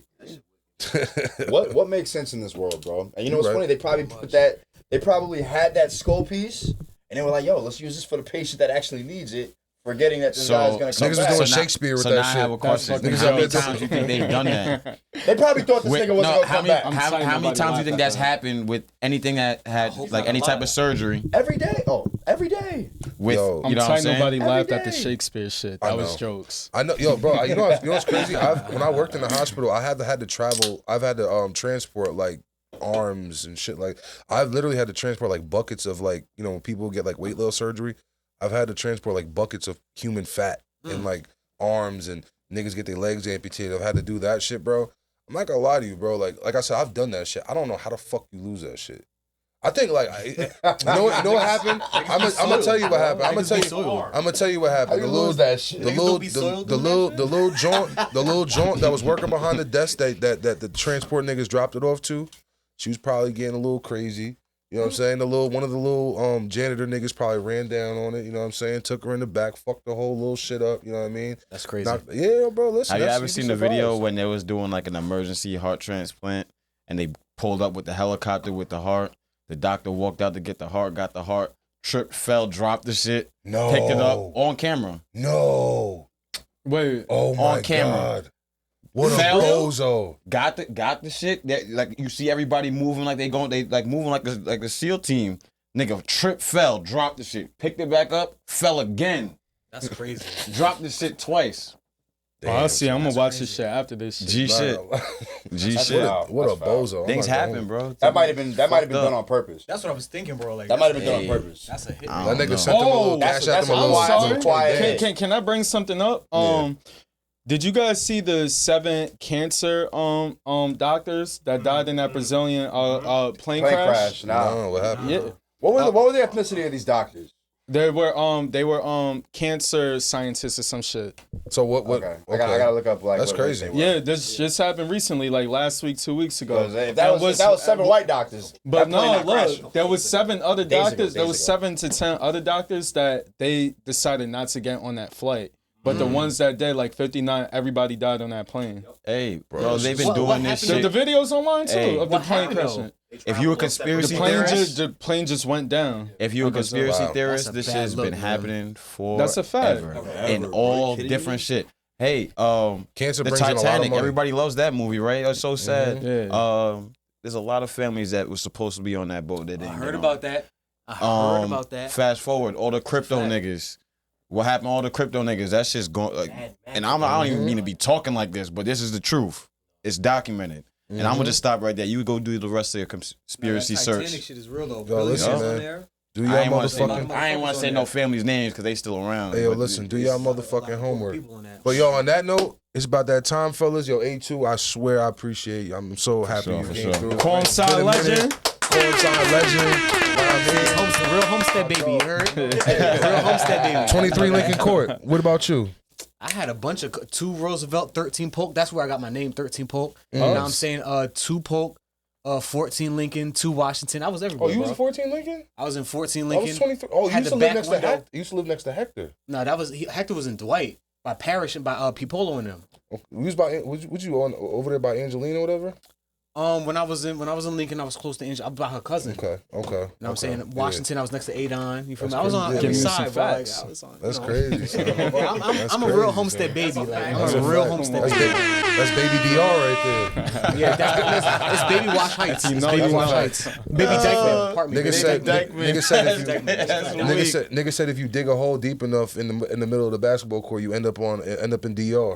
What makes sense in this world, bro? And you know what's Right. funny? They probably put that. They probably had that skull piece, and they were like, "Yo, let's use this for the patient that actually needs it." Forgetting that this guy's gonna come niggas was back. doing now- Shakespeare with so that now I have a shit. question. fucking How many dope. times you think they've done that? They probably thought this nigga wasn't gonna how come many, back. how telling many nobody times do you laugh think at that's that. happened with anything that had like any type of surgery? Every day. Oh, every day. With Yo. I'm you know what I'm telling saying? nobody Every laughed at the day. Shakespeare shit. I That was know. jokes. I know, yo, bro. You know what's crazy? When I worked in the hospital, I had to travel. I've had to transport like arms and shit. Like I've literally had to transport like buckets of like when people get like weight loss surgery. I've had to transport like buckets of human fat and like arms and niggas get their legs amputated. I've had to do that shit, bro. I'm not gonna lie to you, bro. Like I said, I've done that shit. I don't know how the fuck you lose that shit. I think like you know what happened. I'm gonna tell you what happened. I'm gonna tell you what How happened. you lose that shit? The little joint that was working behind the desk that the transport niggas dropped it off to, she was probably getting a little crazy. You know what I'm saying? One of the little janitor niggas probably ran down on it. You know what I'm saying? Took her in the back, fucked the whole little shit up. You know what I mean? That's crazy. Yeah, bro. Listen. Have you that's- ever you'd be seen the video surprised. when they was doing like an emergency heart transplant and they pulled up with the helicopter with the heart? The doctor walked out to get the heart, got the heart, tripped, fell, dropped the shit, No. picked it up on camera. No. Wait, Oh my On camera. God. What a Fell? bozo. Got the shit. That, like you see everybody moving like they like moving like the SEAL team. Nigga tripped, fell, dropped the shit, picked it back up, fell again, That's crazy. dropped the shit twice. I'll see. I'm gonna watch this shit after this shit. G shit, G That's shit. wild. What a That's foul. bozo. I'm Things not gonna- happen, bro. That might have been Fucked done up. on purpose. That's what I was thinking, bro. Like That might have been done Hey. on purpose. That's a hit. I That don't nigga know. sent them a little That's- cash out that's them a I'm little. sorry. Quiet. Can I bring something up? Did you guys see the 7 cancer doctors that died in that Brazilian plane crash? Nah. No, what happened? Yeah, What was the ethnicity of these doctors? they were cancer scientists or some shit. So what? Okay. I gotta look up like That's what race crazy. they were. Yeah, this just happened recently, like last week, 2 weeks ago. 'Cause if that was 7 white doctors. But that plane no, not crashed. look, there was 7 other Days ago, doctors. There days was ago. 7 to 10 other doctors that they decided not to get on that flight. But the ones that did, like 59, everybody died on that plane. Hey, Bro, bro, they've been doing this shit. The videos online too Hey. of the What plane happened, crashing. If you a conspiracy The plane just went down. If you're a conspiracy Wow. theorist, That's a this bad shit has look, been man. happening for That's a fact. in all different shit. Hey, Cancer the brings in a lot of Titanic. money. Everybody loves that movie, right? It's so sad. Yeah. There's a lot of families that was supposed to be on that boat that I didn't. heard get on. about that. I heard about that. Fast forward, all the crypto niggas. What happened to all the crypto niggas? That shit's going. Like, and I don't even mean to be talking like this, but this is the truth. It's documented. And I'm gonna just stop right there. You go do the rest of your conspiracy Titanic search. shit is real though. Yo, listen, Billy's man. on there. Do y'all I ain't want to say motherfucking... I ain't want to say no family's names because they still around. Hey, yo, But- listen, do y'all motherfucking homework. People on that. But yo, on that note, it's about that time, fellas. Yo, A2, I swear I appreciate you. I'm so happy sure, you for came sure. through. Coincide Been a minute. legend. Coincide legend. Real Homestead baby, you heard? Real Homestead baby. 23 Lincoln Court. What about you? I had a bunch of 2 Roosevelt, 13 Polk. That's where I got my name, 13 Polk. You know what I'm saying? 2 Polk, 14 Lincoln, 2 Washington. I was everywhere. Oh, you was bro. 14 Lincoln? I was in 14 I Lincoln. was 23. Oh, you Had used the to live back next to window. Hector. You used to live next to Hector. No, that was Hector was in Dwight by Parrish and by Pipolo and them. You was by, was you on over there by Angelina or whatever? When I was in Lincoln, I was close to Angel. I was by her cousin. Okay. You know what I'm saying? Washington, I was next to Adon. You feel That's me? I was on crazy. every Give me some side, bro. Like, facts. I was on, That's you know. crazy. Son. Bro, I'm a crazy, real Homestead baby. Like, That's I'm a real fact. Homestead That's baby. That's baby DR right there. Yeah, it's Baby Wash Heights. It's know Baby you Wash know. Heights. Baby Dykeman apartment. Nigga said, Dykeman. nigga said if you dig a hole deep enough in the middle of the basketball court, you end up in DR.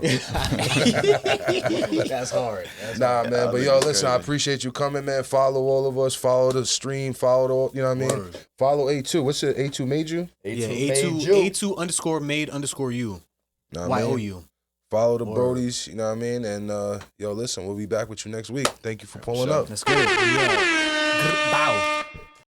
That's hard. Nah, man. But yo, listen, I appreciate you coming, man. Follow all of us. Follow the stream. Follow the, you know what I mean? Word. Follow A2. What's it? A2 made you? Yeah, A2 A2 underscore made underscore you. Know what I mean? YOU. Follow the Word. Brodies, you know what I mean? And yo, listen, we'll be back with you next week. Thank you for pulling up. That's good. Yeah. Bow.